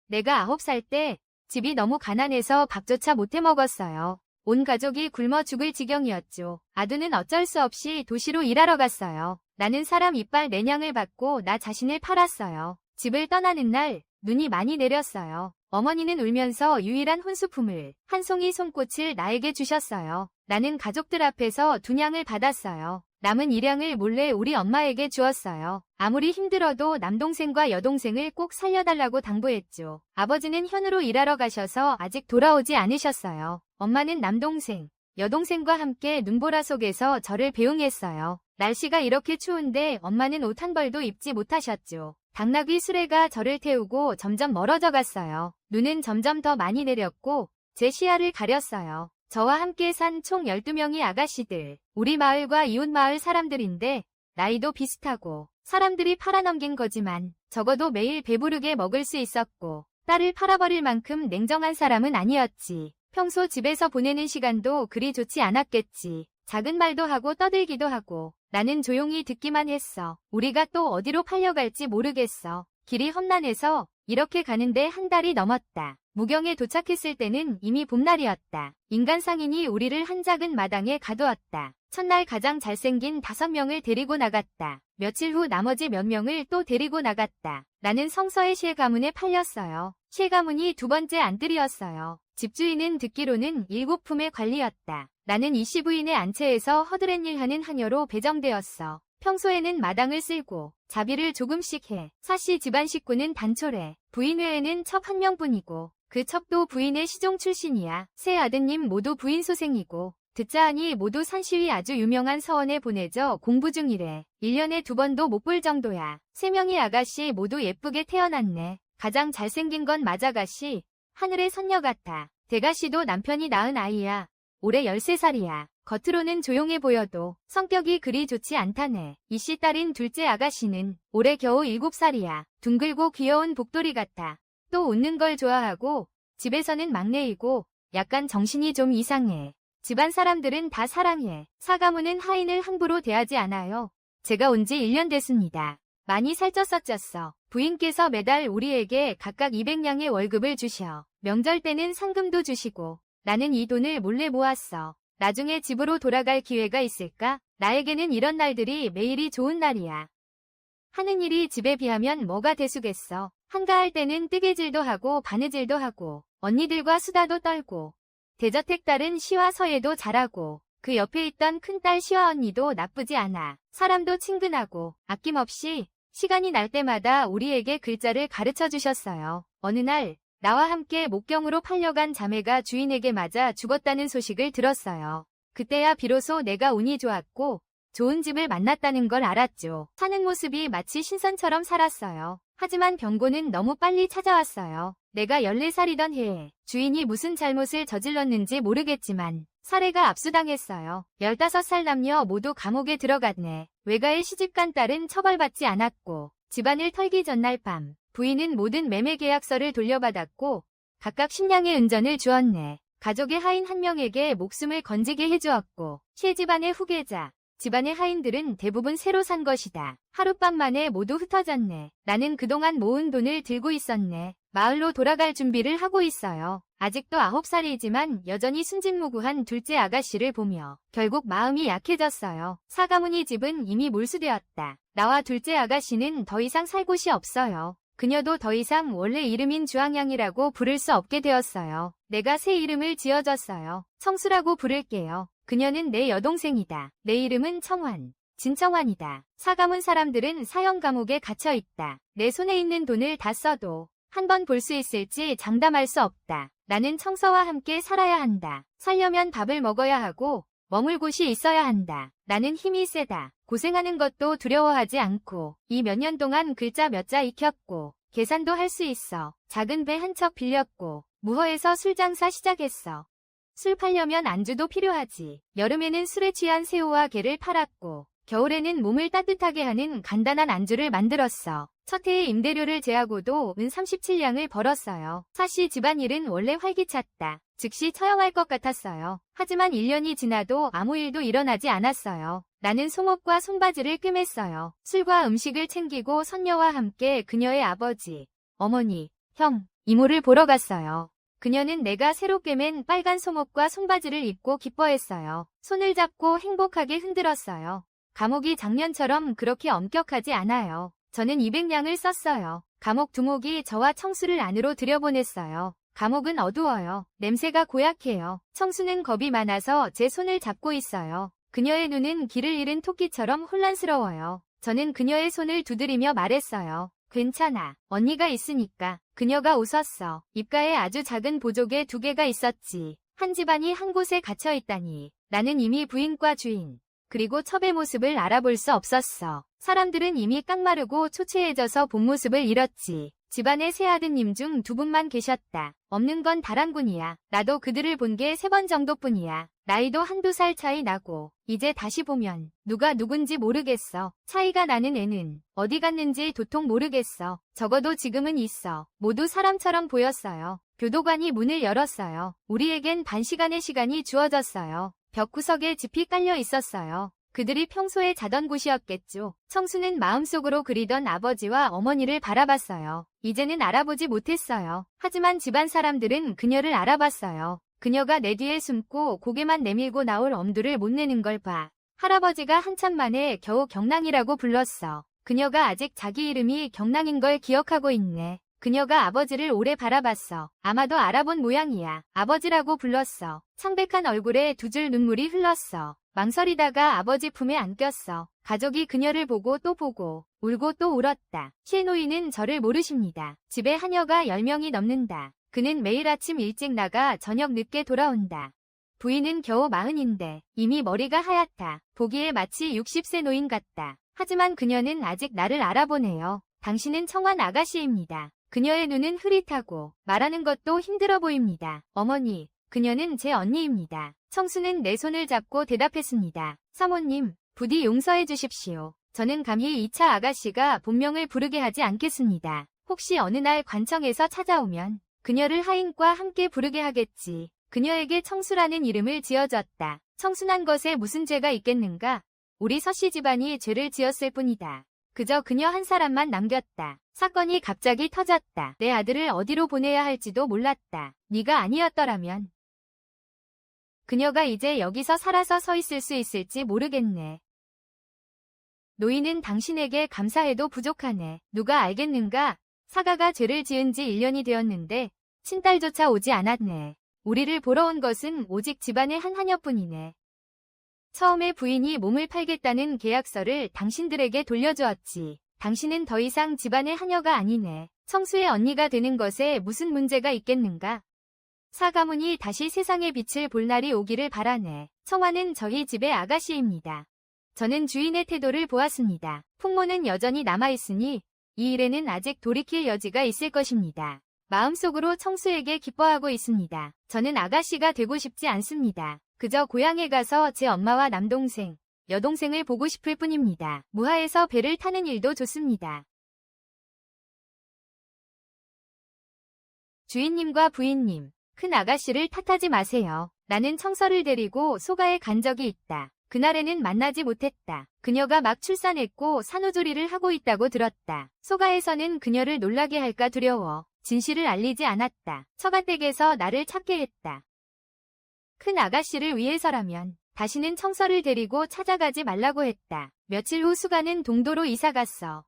내가 9살 때 집이 너무 가난해서 밥조차 못해 먹었어요. 온 가족이 굶어 죽을 지경이었죠. 아두는 어쩔 수 없이 도시로 일하러 갔어요. 나는 사람 이빨 내냥을 받고 나 자신을 팔았어요. 집을 떠나는 날 눈이 많이 내렸어요. 어머니는 울면서 유일한 혼수품을 한 송이 손꽃을 나에게 주셨어요. 나는 가족들 앞에서 2냥을 받았어요. 남은 1냥을 몰래 우리 엄마에게 주었어요. 아무리 힘들어도 남동생과 여동생을 꼭 살려달라고 당부했죠. 아버지는 현으로 일하러 가셔서 아직 돌아오지 않으셨어요. 엄마는 남동생, 여동생과 함께 눈보라 속에서 저를 배웅했어요. 날씨가 이렇게 추운데 엄마는 옷 한 벌도 입지 못하셨죠. 당나귀 수레가 저를 태우고 점점 멀어져 갔어요. 눈은 점점 더 많이 내렸고 제 시야를 가렸어요. 저와 함께 산 총 12명의 아가씨들, 우리 마을과 이웃 마을 사람들인데 나이도 비슷하고 사람들이 팔아넘긴 거지만 적어도 매일 배부르게 먹을 수 있었고 딸을 팔아버릴 만큼 냉정한 사람은 아니었지. 평소 집에서 보내는 시간도 그리 좋지 않았겠지. 작은 말도 하고 떠들기도 하고 나는 조용히 듣기만 했어. 우리가 또 어디로 팔려갈지 모르겠어. 길이 험난해서 이렇게 가는데 한 달이 넘었다. 무경에 도착했을 때는 이미 봄날이었다. 인간 상인이 우리를 한 작은 마당에 가두었다. 첫날 가장 잘생긴 5명을 데리고 나갔다. 며칠 후 나머지 몇 명을 또 데리고 나갔다. 나는 성서의 실가문에 팔렸어요. 실가문이 2번째 안뜰이었어요. 집주인은 듣기로는 7품의 관리였다. 나는 이 시부인의 안채에서 허드렛일 하는 하녀로 배정되었어. 평소에는 마당을 쓸고 자비를 조금씩 해. 사씨 집안 식구는 단촐해. 부인 외에는 첩 1명뿐이고 그 첩도 부인의 시종 출신이야. 세 아드님 모두 부인 소생이고 듣자하니 모두 산시위 아주 유명한 서원에 보내져 공부 중이래. 1년에 2번도 못 볼 정도야. 3명의 아가씨 모두 예쁘게 태어났네. 가장 잘생긴 건 마자가씨. 하늘의 선녀 같아. 대가씨도 남편이 낳은 아이야. 올해 13살이야. 겉으로는 조용해 보여도 성격이 그리 좋지 않다네. 이씨 딸인 둘째 아가씨는 올해 겨우 7살이야. 둥글고 귀여운 복돌이 같아. 또 웃는 걸 좋아하고 집에서는 막내이고 약간 정신이 좀 이상해. 집안 사람들은 다 사랑해. 사가문은 하인을 함부로 대하지 않아요. 제가 온 지 1년 됐습니다. 많이 살쪘었졌어. 부인께서 매달 우리에게 각각 200냥의 월급을 주셔. 명절 때는 상금도 주시고 나는 이 돈을 몰래 모았어. 나중에 집으로 돌아갈 기회가 있을까? 나에게는 이런 날들이 매일이 좋은 날이야. 하는 일이 집에 비하면 뭐가 대수겠어. 한가할 때는 뜨개질도 하고 바느질도 하고 언니들과 수다도 떨고 대저택 딸은 시와 서예도 잘하고 그 옆에 있던 큰딸 시와 언니도 나쁘지 않아. 사람도 친근하고 아낌없이 시간이 날 때마다 우리에게 글자를 가르쳐 주셨어요. 어느 날 나와 함께 목경으로 팔려간 자매가 주인에게 맞아 죽었다는 소식을 들었어요. 그때야 비로소 내가 운이 좋았고 좋은 집을 만났다는 걸 알았죠. 사는 모습이 마치 신선처럼 살았어요. 하지만 병고는 너무 빨리 찾아왔어요. 내가 14살이던 해에 주인이 무슨 잘못을 저질렀는지 모르겠지만 살해가 압수당했어요. 15살 남녀 모두 감옥에 들어갔네. 외가에 시집간 딸은 처벌받지 않았고 집안을 털기 전날 밤 부인은 모든 매매 계약서를 돌려받았고 각각 10냥의 은전을 주었네. 가족의 하인 1명에게 목숨을 건지게 해주었고 실집안의 후계자, 집안의 하인들은 대부분 새로 산 것이다. 하룻밤 만에 모두 흩어졌네. 나는 그동안 모은 돈을 들고 있었네. 마을로 돌아갈 준비를 하고 있어요. 아직도 9살이지만 여전히 순진무구한 둘째 아가씨를 보며 결국 마음이 약해졌어요. 사가문이 집은 이미 몰수되었다. 나와 둘째 아가씨는 더 이상 살 곳이 없어요. 그녀도 더 이상 원래 이름인 주황양이라고 부를 수 없게 되었어요. 내가 새 이름을 지어줬어요. 청수라고 부를게요. 그녀는 내 여동생이다. 내 이름은 청환. 진청환이다. 사가문 사람들은 사형 감옥에 갇혀 있다. 내 손에 있는 돈을 다 써도 한 번 볼 수 있을지 장담할 수 없다. 나는 청서와 함께 살아야 한다. 살려면 밥을 먹어야 하고 머물 곳이 있어야 한다. 나는 힘이 세다. 고생하는 것도 두려워하지 않고 이 몇 년 동안 글자 몇 자 익혔고 계산도 할 수 있어. 작은 배 한 척 빌렸고 무허에서 술장사 시작했어. 술 팔려면 안주도 필요하지. 여름에는 술에 취한 새우와 게를 팔았고 겨울에는 몸을 따뜻하게 하는 간단한 안주를 만들었어. 첫 해에 임대료를 제하고도 은 37냥을 벌었어요. 사실 집안일은 원래 활기찼다. 즉시 처형할 것 같았어요. 하지만 1년이 지나도 아무 일도 일어나지 않았어요. 나는 송옷과 손바지를 꿰맸어요. 술과 음식을 챙기고 선녀와 함께 그녀의 아버지, 어머니, 형, 이모를 보러 갔어요. 그녀는 내가 새롭게 맨 빨간 속옷과 손바지를 입고 기뻐했어요. 손을 잡고 행복하게 흔들었어요. 감옥이 작년처럼 그렇게 엄격하지 않아요. 저는 200냥을 썼어요. 감옥 두목이 저와 청수를 안으로 들여보냈어요. 감옥은 어두워요. 냄새가 고약해요. 청수는 겁이 많아서 제 손을 잡고 있어요. 그녀의 눈은 길을 잃은 토끼처럼 혼란스러워요. 저는 그녀의 손을 두드리며 말했어요. 괜찮아. 언니가 있으니까. 그녀가 웃었어. 입가에 아주 작은 보조개 2개가 있었지. 한 집안이 한 곳에 갇혀 있다니. 나는 이미 부인과 주인, 그리고 첩의 모습을 알아볼 수 없었어. 사람들은 이미 깡마르고 초췌해져서 본 모습을 잃었지. 집안에 세 아드님 중 2분만 계셨다. 없는 건 다란군이야. 나도 그들을 본 게 3번 정도뿐이야. 나이도 1~2살 차이 나고 이제 다시 보면 누가 누군지 모르겠어. 차이가 나는 애는 어디 갔는지 도통 모르겠어. 적어도 지금은 있어. 모두 사람처럼 보였어요. 교도관이 문을 열었어요. 우리에겐 반시간의 시간이 주어졌어요. 벽구석에 짚이 깔려 있었어요. 그들이 평소에 자던 곳이었겠죠. 청수는 마음속으로 그리던 아버지와 어머니를 바라봤어요. 이제는 알아보지 못했어요. 하지만 집안 사람들은 그녀를 알아봤어요. 그녀가 내 뒤에 숨고 고개만 내밀고 나올 엄두를 못 내는 걸 봐. 할아버지가 한참 만에 겨우 경랑이라고 불렀어. 그녀가 아직 자기 이름이 경랑인 걸 기억하고 있네. 그녀가 아버지를 오래 바라봤어. 아마도 알아본 모양이야. 아버지라고 불렀어. 창백한 얼굴에 2줄 눈물이 흘렀어. 망설이다가 아버지 품에 안겼어. 가족이 그녀를 보고 또 보고 울고 또 울었다. 시노이는 저를 모르십니다. 집에 하녀가 10명이 넘는다. 그는 매일 아침 일찍 나가 저녁 늦게 돌아온다. 부인은 겨우 40인데 이미 머리가 하얗다. 보기에 마치 60세 노인 같다. 하지만 그녀는 아직 나를 알아보네요. 당신은 청환 아가씨입니다. 그녀의 눈은 흐릿하고 말하는 것도 힘들어 보입니다. 어머니, 그녀는 제 언니입니다. 청수는 내 손을 잡고 대답했습니다. 사모님, 부디 용서해 주십시오. 저는 감히 2차 아가씨가 본명을 부르게 하지 않겠습니다. 혹시 어느 날 관청에서 찾아오면 그녀를 하인과 함께 부르게 하겠지. 그녀에게 청수라는 이름을 지어줬다. 청순한 것에 무슨 죄가 있겠는가? 우리 서씨 집안이 죄를 지었을 뿐이다. 그저 그녀 한 사람만 남겼다. 사건이 갑자기 터졌다. 내 아들을 어디로 보내야 할지도 몰랐다. 네가 아니었더라면 그녀가 이제 여기서 살아서 서 있을 수 있을지 모르겠네. 노인은 당신에게 감사해도 부족하네. 누가 알겠는가? 사가가 죄를 지은 지 1년이 되었는데 친딸조차 오지 않았네. 우리를 보러 온 것은 오직 집안의 한 하녀뿐이네. 처음에 부인이 몸을 팔겠다는 계약서를 당신들에게 돌려주었지. 당신은 더 이상 집안의 하녀가 아니네. 청수의 언니가 되는 것에 무슨 문제가 있겠는가? 사가문이 다시 세상의 빛을 볼 날이 오기를 바라네. 청환은 저희 집의 아가씨입니다. 저는 주인의 태도를 보았습니다. 풍모는 여전히 남아있으니 이 일에는 아직 돌이킬 여지가 있을 것입니다. 마음속으로 청수에게 기뻐하고 있습니다. 저는 아가씨가 되고 싶지 않습니다. 그저 고향에 가서 제 엄마와 남동생, 여동생을 보고 싶을 뿐입니다. 무하에서 배를 타는 일도 좋습니다. 주인님과 부인님, 큰 아가씨를 탓하지 마세요. 나는 청서를 데리고 소가에 간 적이 있다. 그날에는 만나지 못했다. 그녀가 막 출산했고 산후조리를 하고 있다고 들었다. 소가에서는 그녀를 놀라게 할까 두려워 진실을 알리지 않았다. 처가댁에서 나를 찾게 했다. 큰 아가씨를 위해서라면 다시는 청서를 데리고 찾아가지 말라고 했다. 며칠 후 수가는 동도로 이사갔어.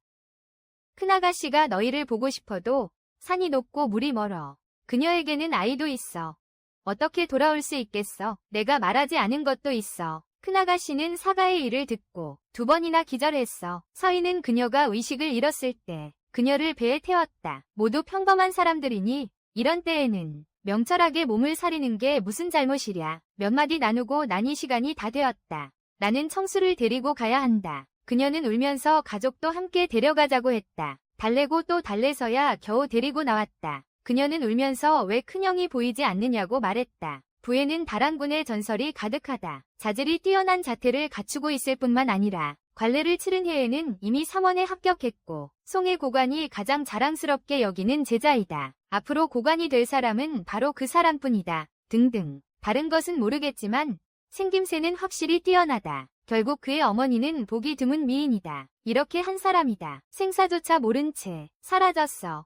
큰아가씨가 너희를 보고 싶어도 산이 높고 물이 멀어. 그녀에게는 아이도 있어. 어떻게 돌아올 수 있겠어? 내가 말하지 않은 것도 있어. 큰아가씨는 사가의 일을 듣고 2번이나 기절했어. 서희는 그녀가 의식을 잃었을 때 그녀를 배에 태웠다. 모두 평범한 사람들이니 이런 때에는 명철하게 몸을 사리는 게 무슨 잘못이랴. 몇 마디 나누고 나니 시간이 다 되었다. 나는 청수를 데리고 가야 한다. 그녀는 울면서 가족도 함께 데려가자고 했다. 달래고 또 달래서야 겨우 데리고 나왔다. 그녀는 울면서 왜 큰형이 보이지 않느냐고 말했다. 부에는 다란군의 전설이 가득하다. 자질이 뛰어난 자태를 갖추고 있을 뿐만 아니라 관례를 치른 해에는 이미 3원에 합격했고 송해 고관이 가장 자랑스럽게 여기는 제자이다. 앞으로 고관이 될 사람은 바로 그 사람뿐이다. 등등. 다른 것은 모르겠지만 생김새는 확실히 뛰어나다. 결국 그의 어머니는 보기 드문 미인이다. 이렇게 한 사람이다. 생사조차 모른 채 사라졌어.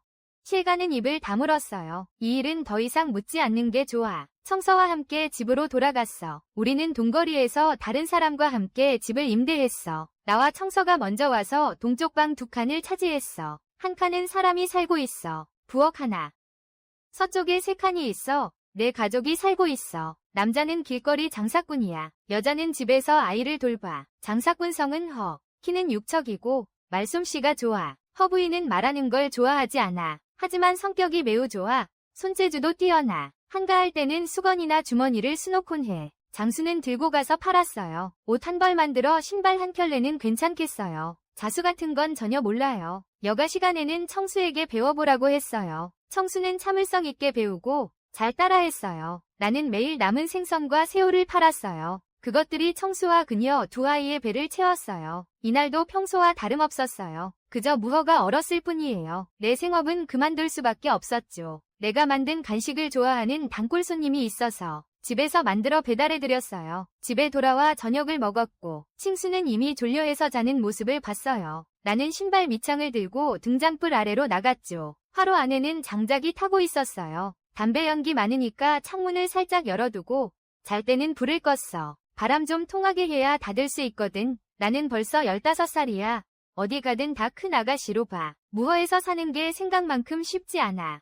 실가는 입을 다물었어요. 이 일은 더 이상 묻지 않는 게 좋아. 청서와 함께 집으로 돌아갔어. 우리는 동거리에서 다른 사람과 함께 집을 임대했어. 나와 청서가 먼저 와서 동쪽 방 2칸을 차지했어. 한 칸은 사람이 살고 있어. 부엌 하나. 서쪽에 3칸이 있어. 내 가족이 살고 있어. 남자는 길거리 장사꾼이야. 여자는 집에서 아이를 돌봐. 장사꾼 성은 허. 키는 6척이고 말솜씨가 좋아. 허 부인은 말하는 걸 좋아하지 않아. 하지만 성격이 매우 좋아. 손재주도 뛰어나. 한가할 때는 수건이나 주머니를 수놓곤 해. 장수는 들고 가서 팔았어요. 옷 한 벌 만들어 신발 한 켤레는 괜찮겠어요. 자수 같은 건 전혀 몰라요. 여가 시간에는 청수에게 배워보라고 했어요. 청수는 참을성 있게 배우고 잘 따라했어요. 나는 매일 남은 생선과 새우를 팔았어요. 그것들이 청수와 그녀 2아이의 배를 채웠어요. 이날도 평소와 다름없었어요. 그저 무허가 얼었을 뿐이에요. 내 생업은 그만둘 수밖에 없었죠. 내가 만든 간식을 좋아하는 단골 손님이 있어서 집에서 만들어 배달해드렸어요. 집에 돌아와 저녁을 먹었고 칭수는 이미 졸려해서 자는 모습을 봤어요. 나는 신발 밑창을 들고 등잔불 아래로 나갔죠. 화로 안에는 장작이 타고 있었어요. 담배 연기 많으니까 창문을 살짝 열어두고 잘 때는 불을 껐어. 바람 좀 통하게 해야 닫을 수 있거든. 나는 벌써 15살이야. 어디 가든 다 큰 아가씨로 봐. 무허에서 사는 게 생각만큼 쉽지 않아.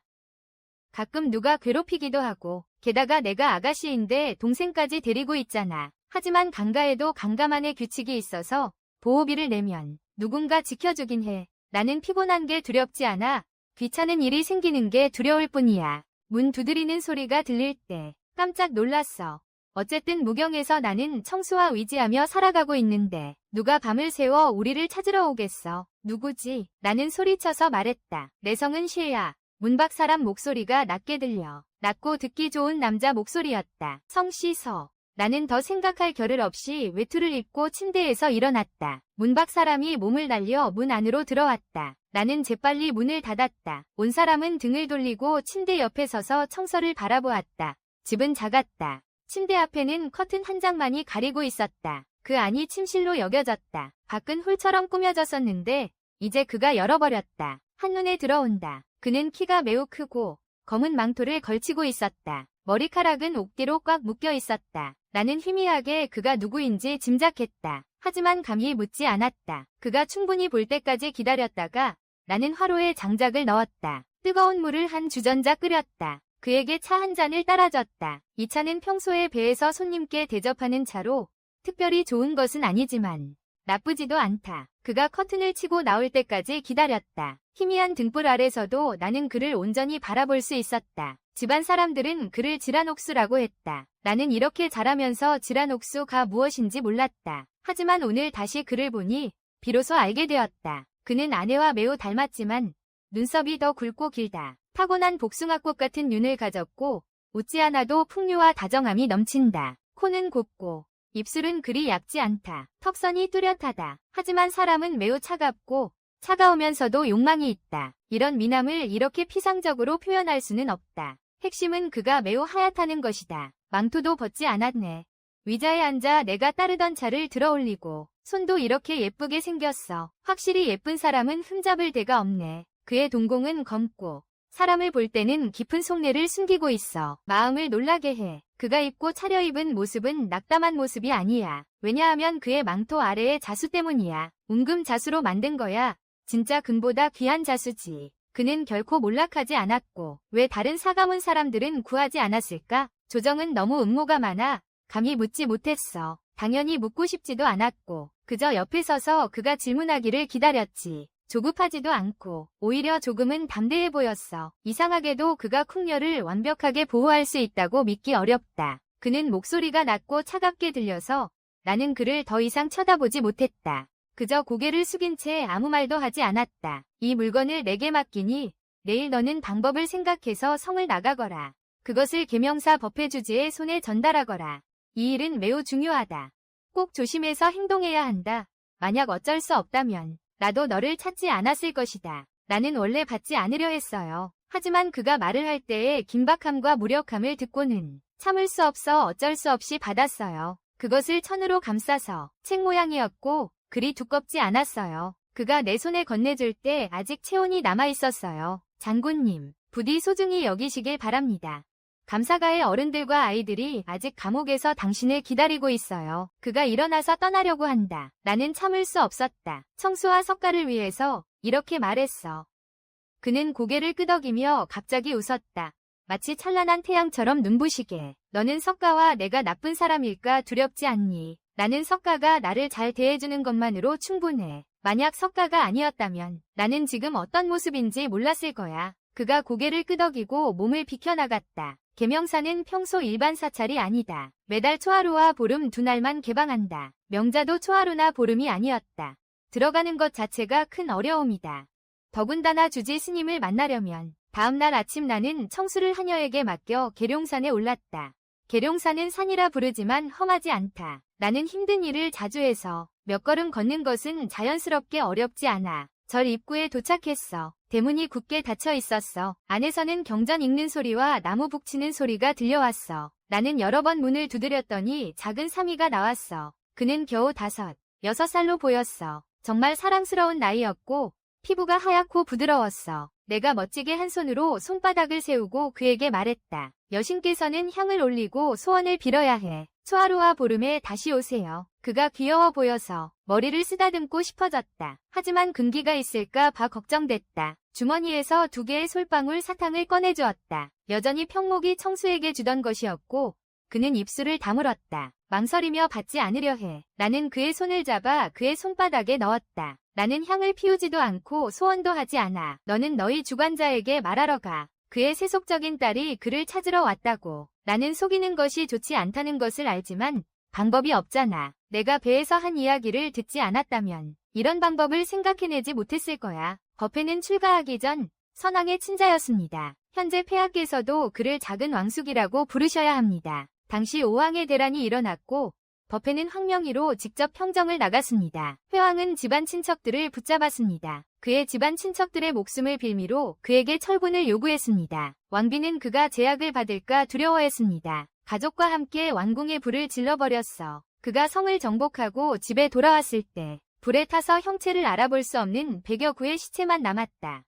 가끔 누가 괴롭히기도 하고 게다가 내가 아가씨인데 동생까지 데리고 있잖아. 하지만 강가에도 강가만의 규칙이 있어서 보호비를 내면 누군가 지켜주긴 해. 나는 피곤한 게 두렵지 않아. 귀찮은 일이 생기는 게 두려울 뿐이야. 문 두드리는 소리가 들릴 때 깜짝 놀랐어. 어쨌든 무경에서 나는 청수와 의지하며 살아가고 있는데 누가 밤을 새워 우리를 찾으러 오겠어. 누구지? 나는 소리쳐서 말했다. 내 성은 쉐야. 문 밖 사람 목소리가 낮게 들려. 낮고 듣기 좋은 남자 목소리였다. 성씨서. 나는 더 생각할 겨를 없이 외투를 입고 침대에서 일어났다. 문 밖 사람이 몸을 날려 문 안으로 들어왔다. 나는 재빨리 문을 닫았다. 온 사람은 등을 돌리고 침대 옆에 서서 청서를 바라보았다. 집은 작았다. 침대 앞에는 커튼 한 장만이 가리고 있었다. 그 안이 침실로 여겨졌다. 밖은 홀처럼 꾸며졌었는데 이제 그가 열어버렸다. 한눈에 들어온다. 그는 키가 매우 크고 검은 망토를 걸치고 있었다. 머리카락은 옥뒤로 꽉 묶여 있었다. 나는 희미하게 그가 누구인지 짐작했다. 하지만 감히 묻지 않았다. 그가 충분히 볼 때까지 기다렸다가 나는 화로에 장작을 넣었다. 뜨거운 물을 한 주전자 끓였다. 그에게 차 한 잔을 따라줬다. 이 차는 평소에 배에서 손님께 대접하는 차로 특별히 좋은 것은 아니지만 나쁘지도 않다. 그가 커튼을 치고 나올 때까지 기다렸다. 희미한 등불 아래서도 나는 그를 온전히 바라볼 수 있었다. 집안 사람들은 그를 지란옥수라고 했다. 나는 이렇게 자라면서 지란옥수가 무엇인지 몰랐다. 하지만 오늘 다시 그를 보니 비로소 알게 되었다. 그는 아내와 매우 닮았지만 눈썹이 더 굵고 길다. 타고난 복숭아꽃 같은 눈을 가졌고 웃지 않아도 풍류와 다정함이 넘친다. 코는 곱고 입술은 그리 얇지 않다. 턱선이 뚜렷하다. 하지만 사람은 매우 차갑고 차가우면서도 욕망이 있다. 이런 미남을 이렇게 피상적으로 표현할 수는 없다. 핵심은 그가 매우 하얗다는 것이다. 망토도 벗지 않았네. 의자에 앉아 내가 따르던 차를 들어올리고 손도 이렇게 예쁘게 생겼어. 확실히 예쁜 사람은 흠잡을 데가 없네. 그의 동공은 검고 사람을 볼 때는 깊은 속내를 숨기고 있어. 마음을 놀라게 해. 그가 입고 차려입은 모습은 낙담한 모습이 아니야. 왜냐하면 그의 망토 아래의 자수 때문이야. 웅금 자수로 만든 거야. 진짜 금보다 귀한 자수지. 그는 결코 몰락하지 않았고 왜 다른 사가문 사람들은 구하지 않았을까? 조정은 너무 음모가 많아 감히 묻지 못했어. 당연히 묻고 싶지도 않았고 그저 옆에 서서 그가 질문하기를 기다렸지. 조급하지도 않고 오히려 조금은 담대해 보였어. 이상하게도 그가 쿵녀를 완벽하게 보호할 수 있다고 믿기 어렵다. 그는 목소리가 낮고 차갑게 들려서 나는 그를 더 이상 쳐다보지 못했다. 그저 고개를 숙인 채 아무 말도 하지 않았다. 이 물건을 내게 맡기니 내일 너는 방법을 생각해서 성을 나가거라. 그것을 계명사 법회주지의 손에 전달하거라. 이 일은 매우 중요하다. 꼭 조심해서 행동해야 한다. 만약 어쩔 수 없다면 나도 너를 찾지 않았을 것이다. 나는 원래 받지 않으려 했어요. 하지만 그가 말을 할 때의 긴박함과 무력함을 듣고는 참을 수 없어 어쩔 수 없이 받았어요. 그것을 천으로 감싸서 책 모양이었고 그리 두껍지 않았어요. 그가 내 손에 건네줄 때 아직 체온이 남아있었어요. 장군님, 부디 소중히 여기시길 바랍니다. 감사가의 어른들과 아이들이 아직 감옥에서 당신을 기다리고 있어요. 그가 일어나서 떠나려고 한다. 나는 참을 수 없었다. 청수와 석가를 위해서 이렇게 말했어. 그는 고개를 끄덕이며 갑자기 웃었다. 마치 찬란한 태양처럼 눈부시게. 너는 석가와 내가 나쁜 사람일까 두렵지 않니? 나는 석가가 나를 잘 대해주는 것만으로 충분해. 만약 석가가 아니었다면 나는 지금 어떤 모습인지 몰랐을 거야. 그가 고개를 끄덕이고 몸을 비켜나갔다. 계명사는 평소 일반 사찰이 아니다. 매달 초하루와 보름 두 날만 개방한다. 명자도 초하루나 보름이 아니었다. 들어가는 것 자체가 큰 어려움이다. 더군다나 주지 스님을 만나려면 다음날 아침 나는 청수를 하녀에게 맡겨 계룡산에 올랐다. 계룡산은 산이라 부르지만 험하지 않다. 나는 힘든 일을 자주 해서 몇 걸음 걷는 것은 자연스럽게 어렵지 않아. 절 입구에 도착했어. 대문이 굳게 닫혀 있었어. 안에서는 경전 읽는 소리와 나무 북치는 소리가 들려왔어. 나는 여러 번 문을 두드렸더니 작은 사미가 나왔어. 그는 겨우 5, 6살로 보였어. 정말 사랑스러운 나이였고 피부가 하얗고 부드러웠어. 내가 멋지게 한 손으로 손바닥을 세우고 그에게 말했다. 여신께서는 향을 올리고 소원을 빌어야 해. 초하루와 보름에 다시 오세요. 그가 귀여워 보여서 머리를 쓰다듬고 싶어졌다. 하지만 근기가 있을까 봐 걱정됐다. 주머니에서 2개의 솔방울 사탕을 꺼내주었다. 여전히 평목이 청수에게 주던 것이었고 그는 입술을 다물었다. 망설이며 받지 않으려 해. 나는 그의 손을 잡아 그의 손바닥에 넣었다. 나는 향을 피우지도 않고 소원도 하지 않아. 너는 너희 주관자에게 말하러 가. 그의 세속적인 딸이 그를 찾으러 왔다고. 나는 속이는 것이 좋지 않다는 것을 알지만 방법이 없잖아. 내가 배에서 한 이야기를 듣지 않았다면 이런 방법을 생각해내지 못했을 거야. 버페는 출가하기 전 선왕의 친자였습니다. 현재 폐하께서도 그를 작은 왕숙이라고 부르셔야 합니다. 당시 5왕의 대란이 일어났고 버페는 황명의로 직접 평정을 나갔습니다. 회왕은 집안 친척들을 붙잡았습니다. 그의 집안 친척들의 목숨을 빌미로 그에게 철군을 요구했습니다. 왕비는 그가 제약을 받을까 두려워했습니다. 가족과 함께 왕궁에 불을 질러버렸어. 그가 성을 정복하고 집에 돌아왔을 때 불에 타서 형체를 알아볼 수 없는 100여 구의 시체만 남았다.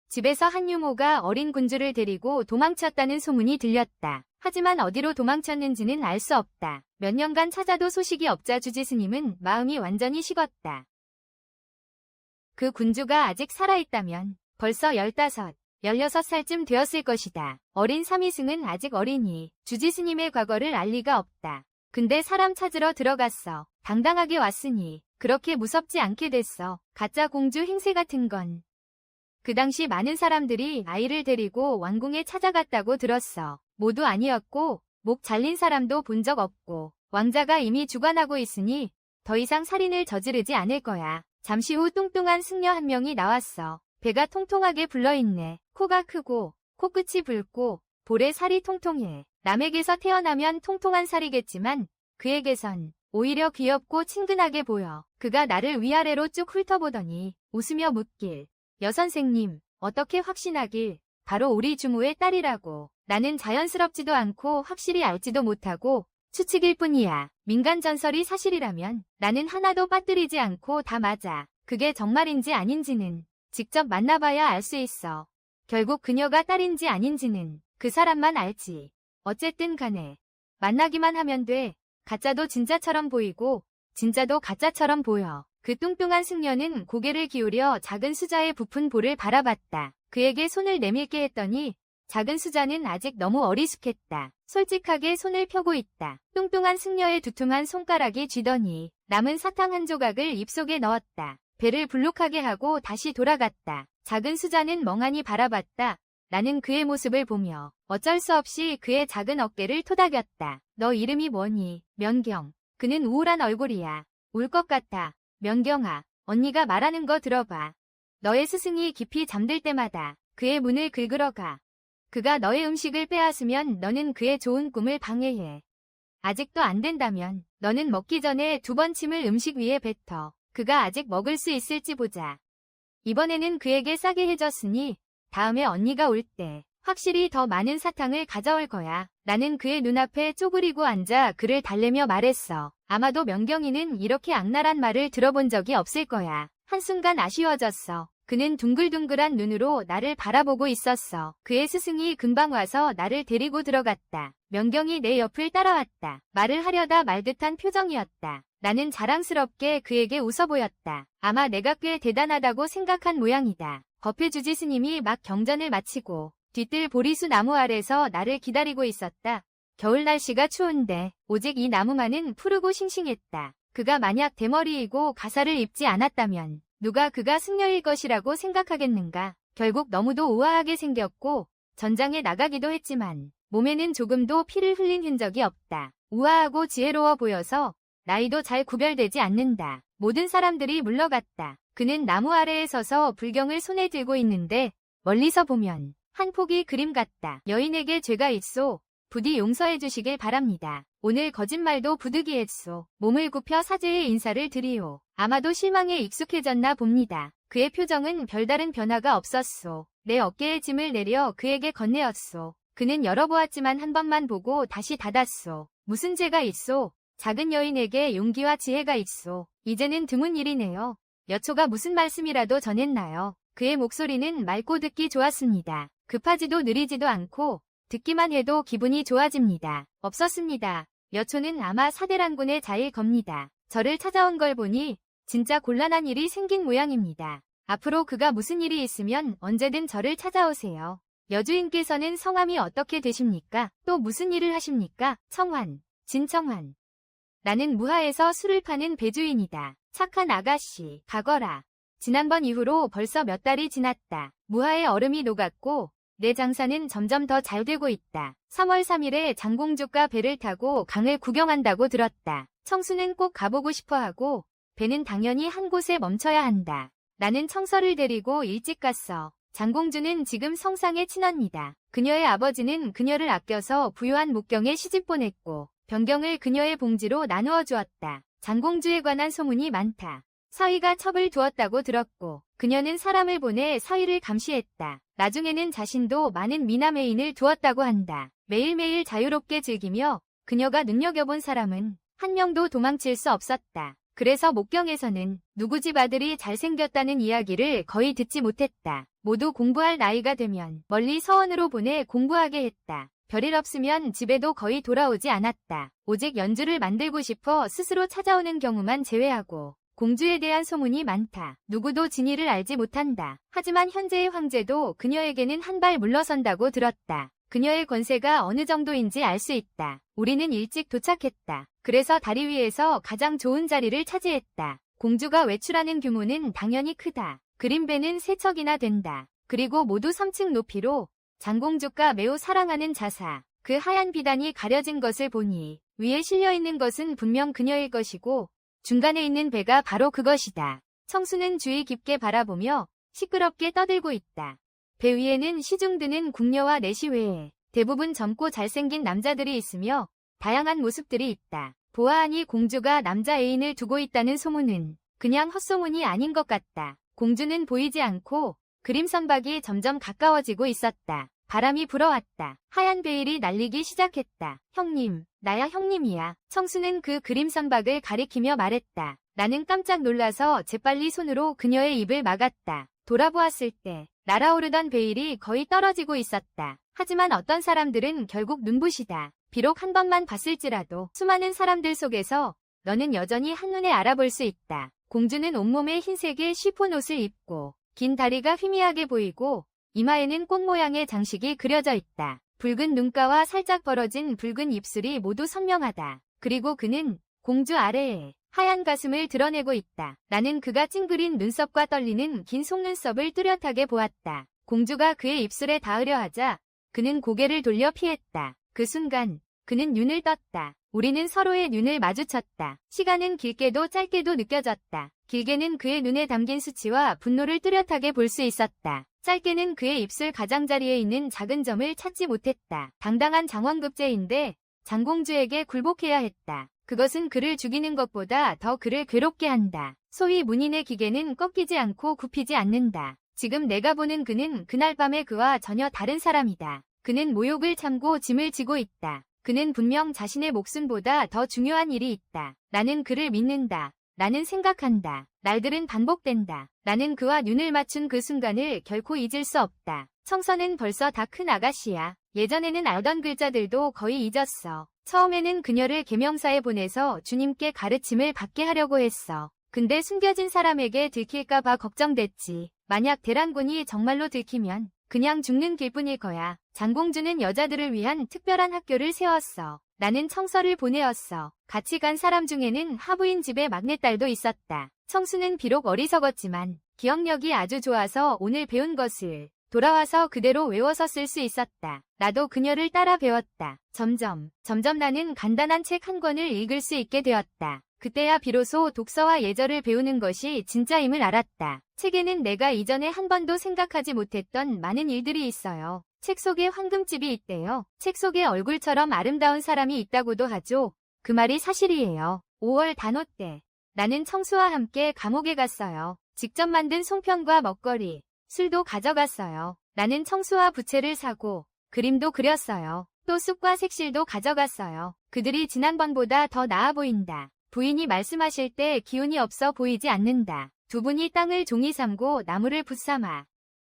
집에서 한 유모가 어린 군주를 데리고 도망쳤다는 소문이 들렸다. 하지만 어디로 도망쳤는지는 알 수 없다. 몇 년간 찾아도 소식이 없자 주지 스님은 마음이 완전히 식었다. 그 군주가 아직 살아있다면 벌써 15, 16살쯤 되었을 것이다. 어린 사미승은 아직 어리니 주지 스님의 과거를 알 리가 없다. 근데 사람 찾으러 들어갔어. 당당하게 왔으니 그렇게 무섭지 않게 됐어. 가짜 공주 행세 같은 건. 그 당시 많은 사람들이 아이를 데리고 왕궁에 찾아갔다고 들었어. 모두 아니었고 목 잘린 사람도 본 적 없고 왕자가 이미 주관하고 있으니 더 이상 살인을 저지르지 않을 거야. 잠시 후 뚱뚱한 승려 한 명이 나왔어. 배가 통통하게 불러있네. 코가 크고 코끝이 붉고 볼에 살이 통통해. 남에게서 태어나면 통통한 살이겠지만 그에게선 오히려 귀엽고 친근하게 보여. 그가 나를 위아래로 쭉 훑어보더니 웃으며 묻길. 여선생님, 어떻게 확신하길? 바로 우리 주모의 딸이라고. 나는 자연스럽지도 않고 확실히 알지도 못하고 추측일 뿐이야. 민간 전설이 사실이라면 나는 하나도 빠뜨리지 않고 다 맞아. 그게 정말인지 아닌지는 직접 만나봐야 알 수 있어. 결국 그녀가 딸인지 아닌지는 그 사람만 알지. 어쨌든 간에 만나기만 하면 돼. 가짜도 진짜처럼 보이고 진짜도 가짜처럼 보여. 그 뚱뚱한 승려는 고개를 기울여 작은 수자의 부푼 볼을 바라봤다. 그에게 손을 내밀게 했더니 작은 수자는 아직 너무 어리숙했다. 솔직하게 손을 펴고 있다. 뚱뚱한 승려의 두툼한 손가락이 쥐더니 남은 사탕 한 조각을 입속에 넣었다. 배를 불룩하게 하고 다시 돌아갔다. 작은 수자는 멍하니 바라봤다. 나는 그의 모습을 보며 어쩔 수 없이 그의 작은 어깨를 토닥였다. 너 이름이 뭐니? 면경. 그는 우울한 얼굴이야. 울 것 같아. 면경아, 언니가 말하는 거 들어봐. 너의 스승이 깊이 잠들 때마다 그의 문을 긁으러 가. 그가 너의 음식을 빼앗으면 너는 그의 좋은 꿈을 방해해. 아직도 안 된다면 너는 먹기 전에 2번 침을 음식 위에 뱉어. 그가 아직 먹을 수 있을지 보자. 이번에는 그에게 싸게 해줬으니 다음에 언니가 올 때 확실히 더 많은 사탕을 가져올 거야. 나는 그의 눈앞에 쪼그리고 앉아 그를 달래며 말했어. 아마도 명경이는 이렇게 악랄한 말을 들어본 적이 없을 거야. 한순간 아쉬워졌어. 그는 둥글둥글한 눈으로 나를 바라보고 있었어. 그의 스승이 금방 와서 나를 데리고 들어갔다. 명경이 내 옆을 따라왔다. 말을 하려다 말 듯한 표정이었다. 나는 자랑스럽게 그에게 웃어 보였다. 아마 내가 꽤 대단하다고 생각한 모양이다. 법회주지 스님이 막 경전을 마치고 뒤뜰 보리수 나무 아래서 나를 기다리고 있었다. 겨울 날씨가 추운데 오직 이 나무만은 푸르고 싱싱했다. 그가 만약 대머리이고 가사를 입지 않았다면 누가 그가 승려일 것이라고 생각하겠는가. 결국 너무도 우아하게 생겼고 전장에 나가기도 했지만 몸에는 조금도 피를 흘린 흔적이 없다. 우아하고 지혜로워 보여서 나이도 잘 구별되지 않는다. 모든 사람들이 물러갔다. 그는 나무 아래에 서서 불경을 손에 들고 있는데 멀리서 보면 한 폭의 그림 같다. 여인에게 죄가 있소. 부디 용서해 주시길 바랍니다. 오늘 거짓말도 부득이했소. 몸을 굽혀 사죄의 인사를 드리오. 아마도 실망에 익숙해졌나 봅니다. 그의 표정은 별다른 변화가 없었소. 내 어깨에 짐을 내려 그에게 건네었소. 그는 열어보았지만 한 번만 보고 다시 닫았소. 무슨 죄가 있소? 작은 여인에게 용기와 지혜가 있소. 이제는 드문 일이네요. 여초가 무슨 말씀이라도 전했나요? 그의 목소리는 맑고 듣기 좋았습니다. 급하지도 느리지도 않고 듣기만 해도 기분이 좋아집니다. 없었습니다. 여초는 아마 사대란군의 자일 겁니다. 저를 찾아온 걸 보니 진짜 곤란한 일이 생긴 모양입니다. 앞으로 그가 무슨 일이 있으면 언제든 저를 찾아오세요. 여주인께서는 성함이 어떻게 되십니까? 또 무슨 일을 하십니까? 청환, 진청환. 나는 무하에서 술을 파는 배주인이다. 착한 아가씨, 가거라. 지난번 이후로 벌써 몇 달이 지났다. 무하의 얼음이 녹았고 내 장사는 점점 더 잘 되고 있다. 3월 3일에 장공주가 배를 타고 강을 구경한다고 들었다. 청수는 꼭 가보고 싶어하고 배는 당연히 한 곳에 멈춰야 한다. 나는 청서를 데리고 일찍 갔어. 장공주는 지금 성상의 친언니다. 그녀의 아버지는 그녀를 아껴서 부유한 목경에 시집 보냈고 변경을 그녀의 봉지로 나누어 주었다. 장공주에 관한 소문이 많다. 서희가 첩을 두었다고 들었고 그녀는 사람을 보내 서희를 감시했다. 나중에는 자신도 많은 미남 애인을 두었다고 한다. 매일매일 자유롭게 즐기며 그녀가 눈여겨본 사람은 한 명도 도망칠 수 없었다. 그래서 목경에서는 누구 집 아들이 잘생겼다는 이야기를 거의 듣지 못했다. 모두 공부할 나이가 되면 멀리 서원으로 보내 공부하게 했다. 별일 없으면 집에도 거의 돌아오지 않았다. 오직 연주를 만들고 싶어 스스로 찾아오는 경우만 제외하고 공주에 대한 소문이 많다. 누구도 진위를 알지 못한다. 하지만 현재의 황제도 그녀에게는 한 발 물러선다고 들었다. 그녀의 권세가 어느 정도인지 알 수 있다. 우리는 일찍 도착했다. 그래서 다리 위에서 가장 좋은 자리를 차지했다. 공주가 외출하는 규모는 당연히 크다. 그림배는 3척이나 된다. 그리고 모두 3층 높이로 장공주가 매우 사랑하는 자사. 그 하얀 비단이 가려진 것을 보니 위에 실려있는 것은 분명 그녀의 것이고 중간에 있는 배가 바로 그것이다. 청수는 주의 깊게 바라보며 시끄럽게 떠들고 있다. 배 위에는 시중드는 궁녀와 내시 외에 대부분 젊고 잘생긴 남자들이 있으며 다양한 모습들이 있다. 보아하니 공주가 남자 애인을 두고 있다는 소문은 그냥 헛소문이 아닌 것 같다. 공주는 보이지 않고 그림 선박이 점점 가까워지고 있었다. 바람이 불어왔다. 하얀 베일이 날리기 시작했다. 형님, 나야 형님이야. 청수는 그 그림 선박을 가리키며 말했다. 나는 깜짝 놀라서 재빨리 손으로 그녀의 입을 막았다. 돌아보았을 때 날아오르던 베일이 거의 떨어지고 있었다. 하지만 어떤 사람들은 결국 눈부시다. 비록 한 번만 봤을지라도 수많은 사람들 속에서 너는 여전히 한눈에 알아볼 수 있다. 공주는 온몸에 흰색의 쉬폰 옷을 입고 긴 다리가 희미하게 보이고 이마에는 꽃 모양의 장식이 그려져 있다. 붉은 눈가와 살짝 벌어진 붉은 입술이 모두 선명하다. 그리고 그는 공주 아래에 하얀 가슴을 드러내고 있다. 나는 그가 찡그린 눈썹과 떨리는 긴 속눈썹을 뚜렷하게 보았다. 공주가 그의 입술에 닿으려 하자 그는 고개를 돌려 피했다. 그 순간 그는 눈을 떴다. 우리는 서로의 눈을 마주쳤다. 시간은 길게도 짧게도 느껴졌다. 길게는 그의 눈에 담긴 수치와 분노를 뚜렷하게 볼 수 있었다. 짧게는 그의 입술 가장자리에 있는 작은 점을 찾지 못했다. 당당한 장원급제인데 장공주에게 굴복해야 했다. 그것은 그를 죽이는 것보다 더 그를 괴롭게 한다. 소위 문인의 기계는 꺾이지 않고 굽히지 않는다. 지금 내가 보는 그는 그날 밤의 그와 전혀 다른 사람이다. 그는 모욕을 참고 짐을 지고 있다. 그는 분명 자신의 목숨보다 더 중요한 일이 있다. 나는 그를 믿는다. 나는 생각한다. 날들은 반복된다. 나는 그와 눈을 맞춘 그 순간을 결코 잊을 수 없다. 청서는 벌써 다 큰 아가씨야. 예전에는 알던 글자들도 거의 잊었어. 처음에는 그녀를 계명사에 보내서 주님께 가르침을 받게 하려고 했어. 근데 숨겨진 사람에게 들킬까봐 걱정됐지. 만약 대란군이 정말로 들키면 그냥 죽는 길뿐일 거야. 장공주는 여자들을 위한 특별한 학교를 세웠어. 나는 청서를 보내었어. 같이 간 사람 중에는 하부인 집의 막내딸도 있었다. 청수는 비록 어리석었지만 기억력이 아주 좋아서 오늘 배운 것을 돌아와서 그대로 외워서 쓸 수 있었다. 나도 그녀를 따라 배웠다. 점점 나는 간단한 책 한 권을 읽을 수 있게 되었다. 그때야 비로소 독서와 예절을 배우는 것이 진짜임을 알았다. 책에는 내가 이전에 한 번도 생각하지 못했던 많은 일들이 있어요. 책 속에 황금집이 있대요. 책 속에 얼굴처럼 아름다운 사람이 있다고도 하죠. 그 말이 사실이에요. 5월 단오 때 나는 청수와 함께 감옥에 갔어요. 직접 만든 송편과 먹거리, 술도 가져갔어요. 나는 청수와 부채를 사고 그림도 그렸어요. 또 쑥과 색실도 가져갔어요. 그들이 지난번보다 더 나아 보인다. 부인이 말씀하실 때 기운이 없어 보이지 않는다. 두 분이 땅을 종이 삼고 나무를 붓삼아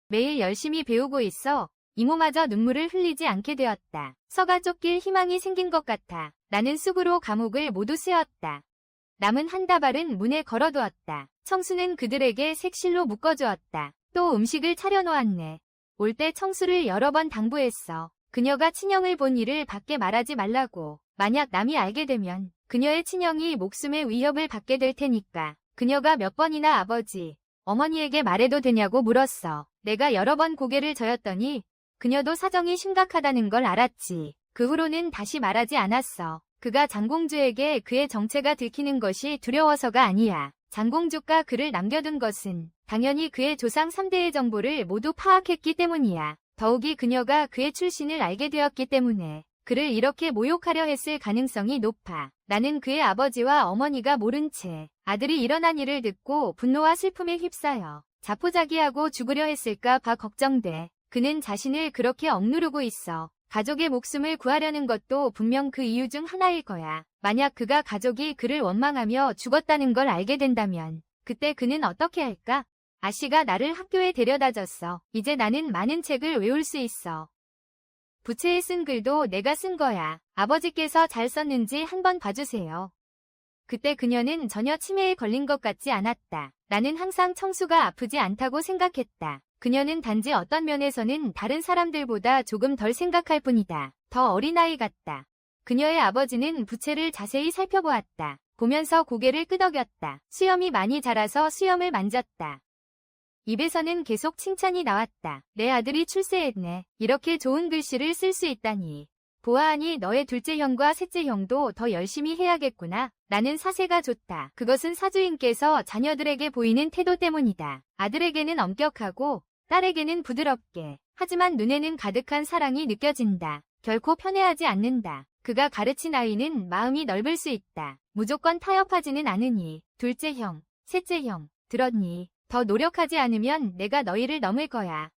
매일 열심히 배우고 있어 이모마저 눈물을 흘리지 않게 되었다. 서가 쫓길 희망이 생긴 것 같아. 나는 쑥으로 감옥을 모두 세웠다. 남은 한 다발은 문에 걸어두었다. 청수는 그들에게 색실로 묶어주었다. 또 음식을 차려놓았네. 올 때 청수를 여러 번 당부했어. 그녀가 친형을 본 일을 밖에 말하지 말라고. 만약 남이 알게 되면 그녀의 친형이 목숨의 위협을 받게 될 테니까. 그녀가 몇 번이나 아버지, 어머니에게 말해도 되냐고 물었어. 내가 여러 번 고개를 저었더니 그녀도 사정이 심각하다는 걸 알았지. 그 후로는 다시 말하지 않았어. 그가 장공주에게 그의 정체가 들키는 것이 두려워서가 아니야. 장공주가 그를 남겨둔 것은 당연히 그의 조상 3대의 정보를 모두 파악했기 때문이야. 더욱이 그녀가 그의 출신을 알게 되었기 때문에 그를 이렇게 모욕하려 했을 가능성이 높아. 나는 그의 아버지와 어머니가 모른 채 아들이 일어난 일을 듣고 분노와 슬픔에 휩싸여 자포자기하고 죽으려 했을까 봐 걱정돼. 그는 자신을 그렇게 억누르고 있어. 가족의 목숨을 구하려는 것도 분명 그 이유 중 하나일 거야. 만약 그가 가족이 그를 원망하며 죽었다는 걸 알게 된다면 그때 그는 어떻게 할까? 아씨가 나를 학교에 데려다줬어. 이제 나는 많은 책을 외울 수 있어. 부채에 쓴 글도 내가 쓴 거야. 아버지께서 잘 썼는지 한번 봐주세요. 그때 그녀는 전혀 치매에 걸린 것 같지 않았다. 나는 항상 청수가 아프지 않다고 생각했다. 그녀는 단지 어떤 면에서는 다른 사람들보다 조금 덜 생각할 뿐이다. 더 어린아이 같다. 그녀의 아버지는 부채를 자세히 살펴보았다. 보면서 고개를 끄덕였다. 수염이 많이 자라서 수염을 만졌다. 입에서는 계속 칭찬이 나왔다. 내 아들이 출세했네. 이렇게 좋은 글씨를 쓸 수 있다니. 보아하니 너의 둘째 형과 셋째 형도 더 열심히 해야겠구나. 나는 사세가 좋다. 그것은 사주인께서 자녀들에게 보이는 태도 때문이다. 아들에게는 엄격하고 딸에게는 부드럽게. 하지만 눈에는 가득한 사랑이 느껴진다. 결코 편애하지 않는다. 그가 가르친 아이는 마음이 넓을 수 있다. 무조건 타협하지는 않으니. 둘째 형, 셋째 형, 들었니? 더 노력하지 않으면 내가 너희를 넘을 거야.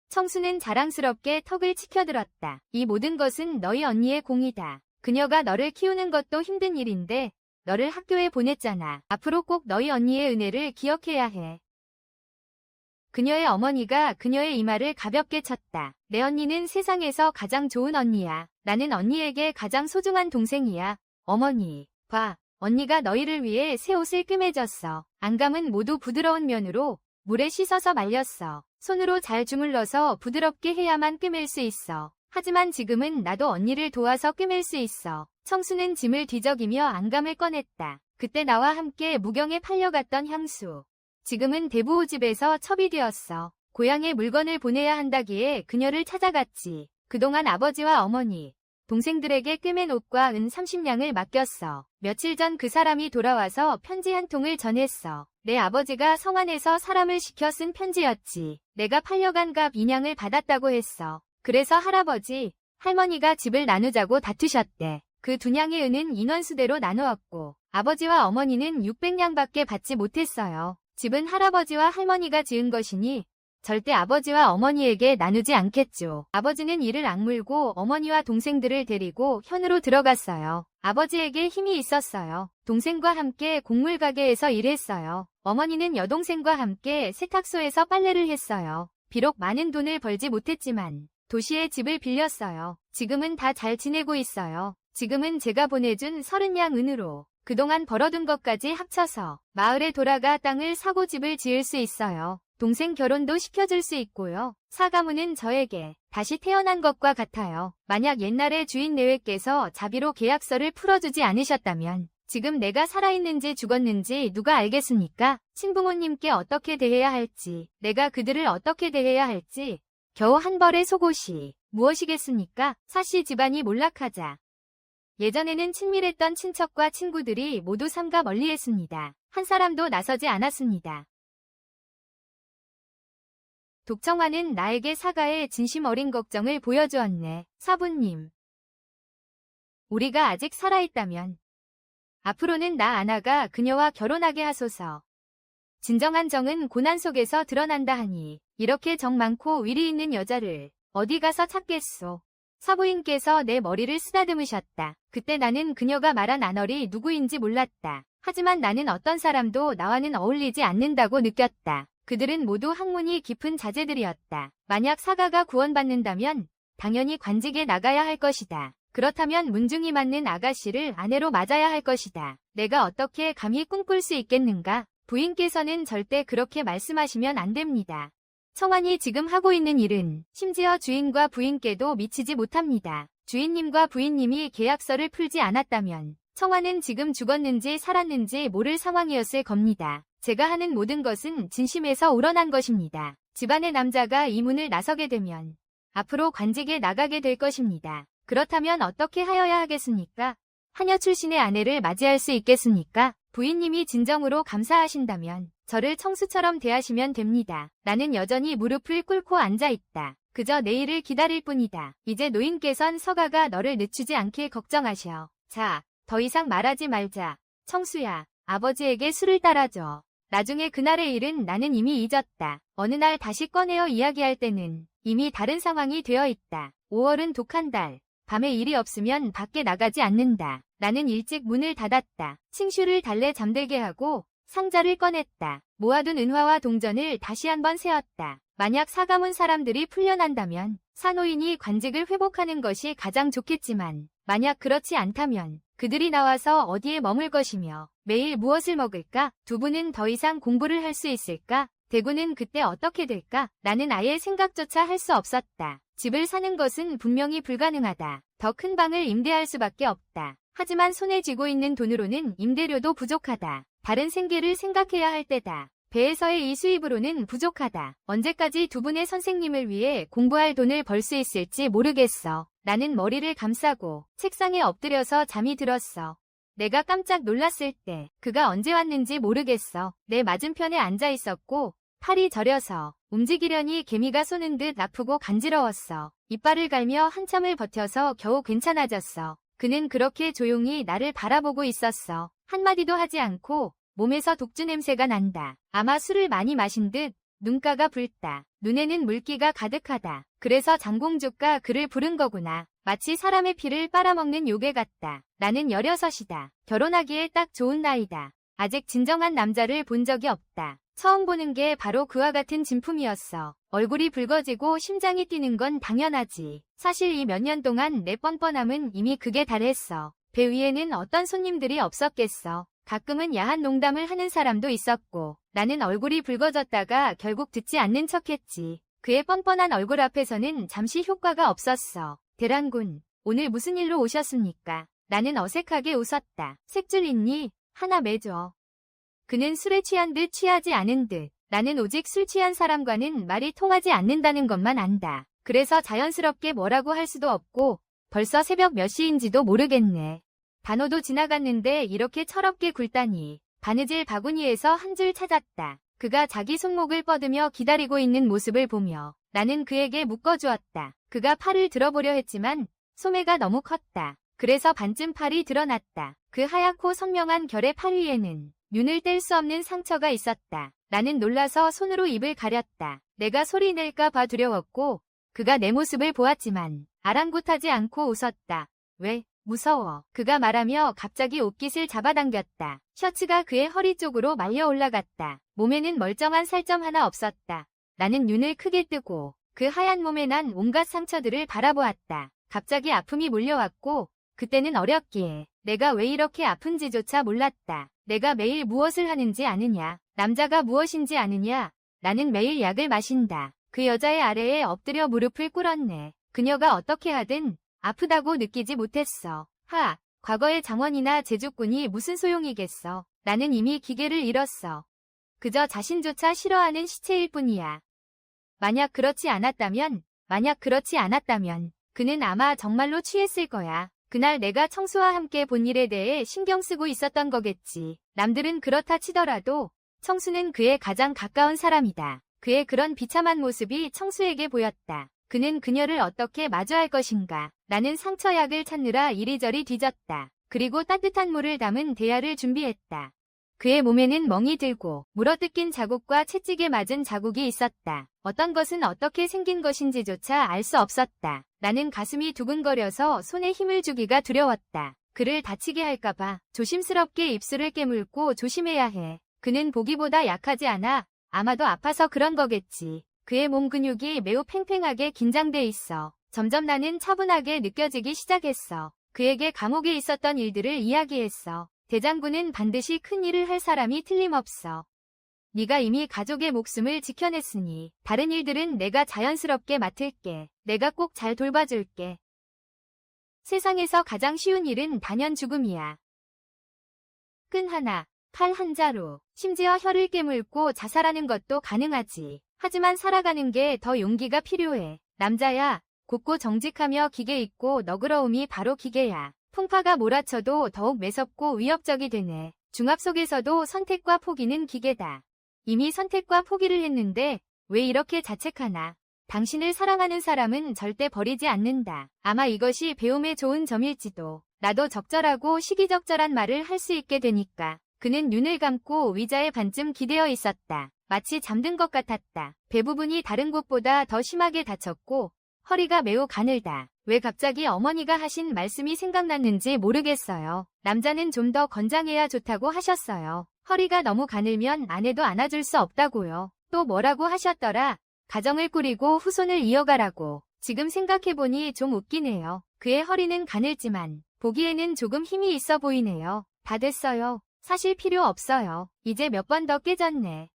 청수는 자랑스럽게 턱을 치켜들었다. 이 모든 것은 너희 언니의 공이다. 그녀가 너를 키우는 것도 힘든 일인데 너를 학교에 보냈잖아. 앞으로 꼭 너희 언니의 은혜를 기억해야 해. 그녀의 어머니가 그녀의 이마를 가볍게 쳤다. 내 언니는 세상에서 가장 좋은 언니야. 나는 언니에게 가장 소중한 동생이야. 어머니, 봐. 언니가 너희를 위해 새 옷을 꿰매줬어. 안감은 모두 부드러운 면으로 물에 씻어서 말렸어. 손으로 잘 주물러서 부드럽게 해야만 꿰맬 수 있어. 하지만 지금은 나도 언니를 도와서 꿰맬 수 있어. 청수는 짐을 뒤적이며 안감을 꺼냈다. 그때 나와 함께 무경에 팔려갔던 향수. 지금은 대부호 집에서 첩이 되었어. 고향에 물건을 보내야 한다기에 그녀를 찾아갔지. 그동안 아버지와 어머니, 동생들에게 꿰맨 옷과 은 30냥을 맡겼어. 며칠 전 그 사람이 돌아와서 편지 한 통을 전했어. 내 아버지가 성안에서 사람을 시켜 쓴 편지였지. 내가 팔려간 갑 2냥을 받았다고 했어. 그래서 할아버지, 할머니가 집을 나누자고 다투셨대. 그 2냥의 은은 인원수대로 나누었고 아버지와 어머니는 600냥밖에 받지 못했어요. 집은 할아버지와 할머니가 지은 것이니 절대 아버지와 어머니에게 나누지 않겠죠. 아버지는 이를 악물고 어머니와 동생들을 데리고 현으로 들어갔어요. 아버지에게 힘이 있었어요. 동생과 함께 곡물 가게에서 일했어요. 어머니는 여동생과 함께 세탁소에서 빨래를 했어요. 비록 많은 돈을 벌지 못했지만 도시에 집을 빌렸어요. 지금은 다 잘 지내고 있어요. 지금은 제가 보내준 30냥 은으로 그동안 벌어둔 것까지 합쳐서 마을에 돌아가 땅을 사고 집을 지을 수 있어요. 동생 결혼도 시켜줄 수 있고요. 사가문은 저에게 다시 태어난 것과 같아요. 만약 옛날에 주인 내외께서 자비로 계약서를 풀어주지 않으셨다면 지금 내가 살아있는지 죽었는지 누가 알겠습니까? 친부모님께 어떻게 대해야 할지, 내가 그들을 어떻게 대해야 할지 겨우 한 벌의 속옷이 무엇이겠습니까? 사씨 집안이 몰락하자 예전에는 친밀했던 친척과 친구들이 모두 삼가 멀리했습니다. 한 사람도 나서지 않았습니다. 독청화는 나에게 사가의 진심 어린 걱정을 보여주었네. 사부님, 우리가 아직 살아있다면 앞으로는 나 아나가 그녀와 결혼하게 하소서. 진정한 정은 고난 속에서 드러난다 하니 이렇게 정 많고 위리 있는 여자를 어디 가서 찾겠소. 사부인께서 내 머리를 쓰다듬으셨다. 그때 나는 그녀가 말한 아널이 누구인지 몰랐다. 하지만 나는 어떤 사람도 나와는 어울리지 않는다고 느꼈다. 그들은 모두 학문이 깊은 자제들이었다. 만약 사가가 구원받는다면 당연히 관직에 나가야 할 것이다. 그렇다면 문중이 맞는 아가씨를 아내로 맞아야 할 것이다. 내가 어떻게 감히 꿈꿀 수 있겠는가? 부인께서는 절대 그렇게 말씀하시면 안 됩니다. 청환이 지금 하고 있는 일은 심지어 주인과 부인께도 미치지 못합니다. 주인님과 부인님이 계약서를 풀지 않았다면 청환은 지금 죽었는지 살았는지 모를 상황이었을 겁니다. 제가 하는 모든 것은 진심에서 우러난 것입니다. 집안의 남자가 이 문을 나서게 되면 앞으로 관직에 나가게 될 것입니다. 그렇다면 어떻게 하여야 하겠습니까? 하녀 출신의 아내를 맞이할 수 있겠습니까? 부인님이 진정으로 감사하신다면 저를 청수처럼 대하시면 됩니다. 나는 여전히 무릎을 꿇고 앉아있다. 그저 내일을 기다릴 뿐이다. 이제 노인께선 서가가 너를 늦추지 않길 걱정하셔. 자, 더 이상 말하지 말자. 청수야, 아버지에게 술을 따라줘. 나중에 그날의 일은 나는 이미 잊었다. 어느 날 다시 꺼내어 이야기할 때는 이미 다른 상황이 되어 있다. 5월은 독한 달. 밤에 일이 없으면 밖에 나가지 않는다. 나는 일찍 문을 닫았다. 칭슈를 달래 잠들게 하고 상자를 꺼냈다. 모아둔 은화와 동전을 다시 한번 세었다. 만약 사가문 사람들이 풀려난다면 사노인이 관직을 회복하는 것이 가장 좋겠지만 만약 그렇지 않다면 그들이 나와서 어디에 머물 것이며 매일 무엇을 먹을까? 두부는 더 이상 공부를 할 수 있을까? 대구는 그때 어떻게 될까? 나는 아예 생각조차 할 수 없었다. 집을 사는 것은 분명히 불가능하다. 더 큰 방을 임대할 수밖에 없다. 하지만 손에 쥐고 있는 돈으로는 임대료도 부족하다. 다른 생계를 생각해야 할 때다. 배에서의 이 수입으로는 부족하다. 언제까지 두 분의 선생님을 위해 공부할 돈을 벌 수 있을지 모르겠어. 나는 머리를 감싸고 책상에 엎드려서 잠이 들었어. 내가 깜짝 놀랐을 때 그가 언제 왔는지 모르겠어. 내 맞은편에 앉아 있었고 팔이 저려서 움직이려니 개미가 쏘는 듯 아프고 간지러웠어. 이빨을 갈며 한참을 버텨서 겨우 괜찮아졌어. 그는 그렇게 조용히 나를 바라보고 있었어. 한마디도 하지 않고 몸에서 독주 냄새가 난다. 아마 술을 많이 마신 듯 눈가가 붉다. 눈에는 물기가 가득하다. 그래서 장공주가 그를 부른 거구나. 마치 사람의 피를 빨아먹는 요괴 같다. 나는 16이다. 결혼하기에 딱 좋은 나이다. 아직 진정한 남자를 본 적이 없다. 처음 보는 게 바로 그와 같은 진품이었어. 얼굴이 붉어지고 심장이 뛰는 건 당연하지. 사실 이 몇 년 동안 내 뻔뻔함은 이미 극에 달했어. 배 위에는 어떤 손님들이 없었겠어. 가끔은 야한 농담을 하는 사람도 있었고 나는 얼굴이 붉어졌다가 결국 듣지 않는 척했지. 그의 뻔뻔한 얼굴 앞에서는 잠시 효과가 없었어. 대란군, 오늘 무슨 일로 오셨습니까? 나는 어색하게 웃었다. 색줄 있니? 하나 매줘. 그는 술에 취한 듯 취하지 않은 듯. 나는 오직 술 취한 사람과는 말이 통하지 않는다는 것만 안다. 그래서 자연스럽게 뭐라고 할 수도 없고 벌써 새벽 몇 시인지도 모르겠네. 단오도 지나갔는데 이렇게 철없게 굴다니. 바느질 바구니에서 한 줄 찾았다. 그가 자기 손목을 뻗으며 기다리고 있는 모습을 보며 나는 그에게 묶어주었다. 그가 팔을 들어보려 했지만 소매가 너무 컸다. 그래서 반쯤 팔이 드러났다. 그 하얗고 선명한 결의 팔 위에는 눈을 뗄 수 없는 상처가 있었다. 나는 놀라서 손으로 입을 가렸다. 내가 소리 낼까 봐 두려웠고 그가 내 모습을 보았지만 아랑곳하지 않고 웃었다. 왜? 무서워. 그가 말하며 갑자기 옷깃을 잡아당겼다. 셔츠가 그의 허리 쪽으로 말려 올라갔다. 몸에는 멀쩡한 살점 하나 없었다. 나는 눈을 크게 뜨고 그 하얀 몸에 난 온갖 상처들을 바라보았다. 갑자기 아픔이 몰려왔고 그때는 어렸기에 내가 왜 이렇게 아픈지조차 몰랐다. 내가 매일 무엇을 하는지 아느냐? 남자가 무엇인지 아느냐? 나는 매일 약을 마신다. 그 여자의 아래에 엎드려 무릎을 꿇었네. 그녀가 어떻게 하든 아프다고 느끼지 못했어. 과거의 장원이나 제주꾼이 무슨 소용이겠어. 나는 이미 기계를 잃었어. 그저 자신조차 싫어하는 시체일 뿐이야. 만약 그렇지 않았다면 그는 아마 정말로 취했을 거야. 그날 내가 청수와 함께 본 일에 대해 신경 쓰고 있었던 거겠지. 남들은 그렇다 치더라도 청수는 그의 가장 가까운 사람이다. 그의 그런 비참한 모습이 청수에게 보였다. 그는 그녀를 어떻게 마주할 것인가. 나는 상처약을 찾느라 이리저리 뒤졌다. 그리고 따뜻한 물을 담은 대야를 준비했다. 그의 몸에는 멍이 들고 물어뜯긴 자국과 채찍에 맞은 자국이 있었다. 어떤 것은 어떻게 생긴 것인지조차 알 수 없었다. 나는 가슴이 두근거려서 손에 힘을 주기가 두려웠다. 그를 다치게 할까봐 조심스럽게 입술을 깨물고 조심해야 해. 그는 보기보다 약하지 않아. 아마도 아파서 그런 거겠지. 그의 몸 근육이 매우 팽팽하게 긴장돼 있어. 점점 나는 차분하게 느껴지기 시작했어. 그에게 감옥에 있었던 일들을 이야기했어. 대장군은 반드시 큰 일을 할 사람이 틀림없어. 네가 이미 가족의 목숨을 지켜냈으니 다른 일들은 내가 자연스럽게 맡을게. 내가 꼭 잘 돌봐줄게. 세상에서 가장 쉬운 일은 단연 죽음이야. 끈 하나, 칼 한 자루, 심지어 혀를 깨물고 자살하는 것도 가능하지. 하지만 살아가는 게 더 용기가 필요해. 남자야, 곱고 정직하며 기계 있고 너그러움이 바로 기계야. 풍파가 몰아쳐도 더욱 매섭고 위협적이 되네. 중압 속에서도 선택과 포기는 기계다. 이미 선택과 포기를 했는데 왜 이렇게 자책하나? 당신을 사랑하는 사람은 절대 버리지 않는다. 아마 이것이 배움의 좋은 점일지도. 나도 적절하고 시기적절한 말을 할 수 있게 되니까. 그는 눈을 감고 의자에 반쯤 기대어 있었다. 마치 잠든 것 같았다. 배 부분이 다른 곳보다 더 심하게 다쳤고 허리가 매우 가늘다. 왜 갑자기 어머니가 하신 말씀이 생각났는지 모르겠어요. 남자는 좀 더 건장해야 좋다고 하셨어요. 허리가 너무 가늘면 아내도 안아줄 수 없다고요. 또 뭐라고 하셨더라? 가정을 꾸리고 후손을 이어가라고. 지금 생각해보니 좀 웃기네요. 그의 허리는 가늘지만 보기에는 조금 힘이 있어 보이네요. 다 됐어요. 사실 필요 없어요. 이제 몇 번 더 깨졌네.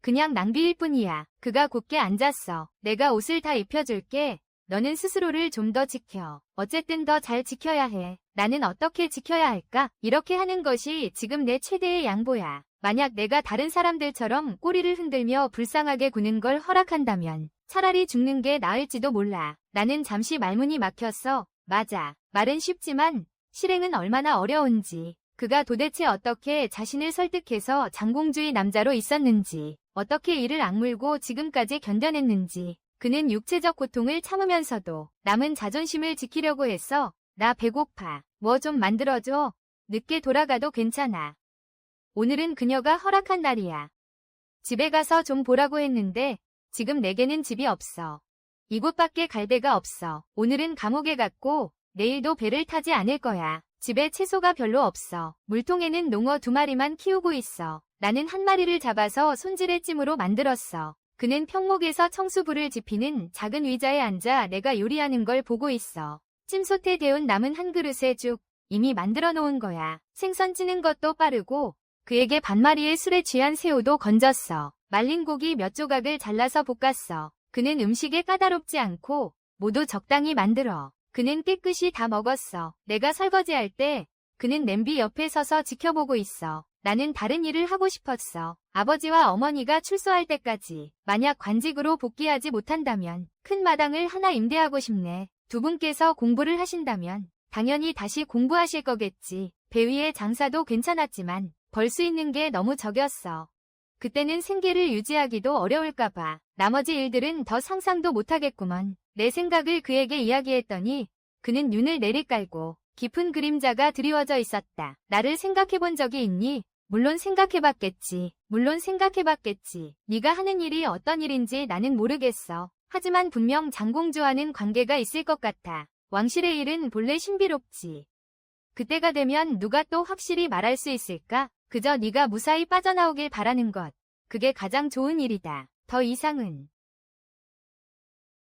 그냥 낭비일 뿐이야. 그가 굳게 앉았어. 내가 옷을 다 입혀줄게. 너는 스스로를 좀 더 지켜. 어쨌든 더 잘 지켜야 해. 나는 어떻게 지켜야 할까? 이렇게 하는 것이 지금 내 최대의 양보야. 만약 내가 다른 사람들처럼 꼬리를 흔들며 불쌍하게 구는 걸 허락한다면 차라리 죽는 게 나을지도 몰라. 나는 잠시 말문이 막혔어. 맞아. 말은 쉽지만 실행은 얼마나 어려운지. 그가 도대체 어떻게 자신을 설득해서 장공주의 남자로 있었는지, 어떻게 이를 악물고 지금까지 견뎌냈는지. 그는 육체적 고통을 참으면서도 남은 자존심을 지키려고 했어. 나 배고파. 뭐 좀 만들어줘. 늦게 돌아가도 괜찮아. 오늘은 그녀가 허락한 날이야. 집에 가서 좀 보라고 했는데 지금 내게는 집이 없어. 이곳밖에 갈 데가 없어. 오늘은 감옥에 갔고 내일도 배를 타지 않을 거야. 집에 채소가 별로 없어. 물통에는 농어 2마리만 키우고 있어. 나는 한 마리를 잡아서 손질의 찜으로 만들었어. 그는 평목에서 청수불을 지피는 작은 의자에 앉아 내가 요리하는 걸 보고 있어. 찜솥에 데운 남은 한 그릇의 죽, 이미 만들어 놓은 거야. 생선 찌는 것도 빠르고 그에게 반마리의 술에 취한 새우도 건졌어. 말린 고기 몇 조각을 잘라서 볶았어. 그는 음식에 까다롭지 않고 모두 적당히 만들어. 그는 깨끗이 다 먹었어. 내가 설거지할 때 그는 냄비 옆에 서서 지켜보고 있어. 나는 다른 일을 하고 싶었어. 아버지와 어머니가 출소할 때까지. 만약 관직으로 복귀하지 못한다면 큰 마당을 하나 임대하고 싶네. 두 분께서 공부를 하신다면 당연히 다시 공부하실 거겠지. 배 위의 장사도 괜찮았지만 벌 수 있는 게 너무 적였어. 그때는 생계를 유지하기도 어려울까봐. 나머지 일들은 더 상상도 못하겠구먼. 내 생각을 그에게 이야기했더니 그는 눈을 내리깔고 깊은 그림자가 드리워져 있었다. 나를 생각해본 적이 있니? 물론 생각해봤겠지. 물론 생각해봤겠지. 네가 하는 일이 어떤 일인지 나는 모르겠어. 하지만 분명 장공주와는 관계가 있을 것 같아. 왕실의 일은 본래 신비롭지. 그때가 되면 누가 또 확실히 말할 수 있을까? 그저 네가 무사히 빠져나오길 바라는 것. 그게 가장 좋은 일이다. 더 이상은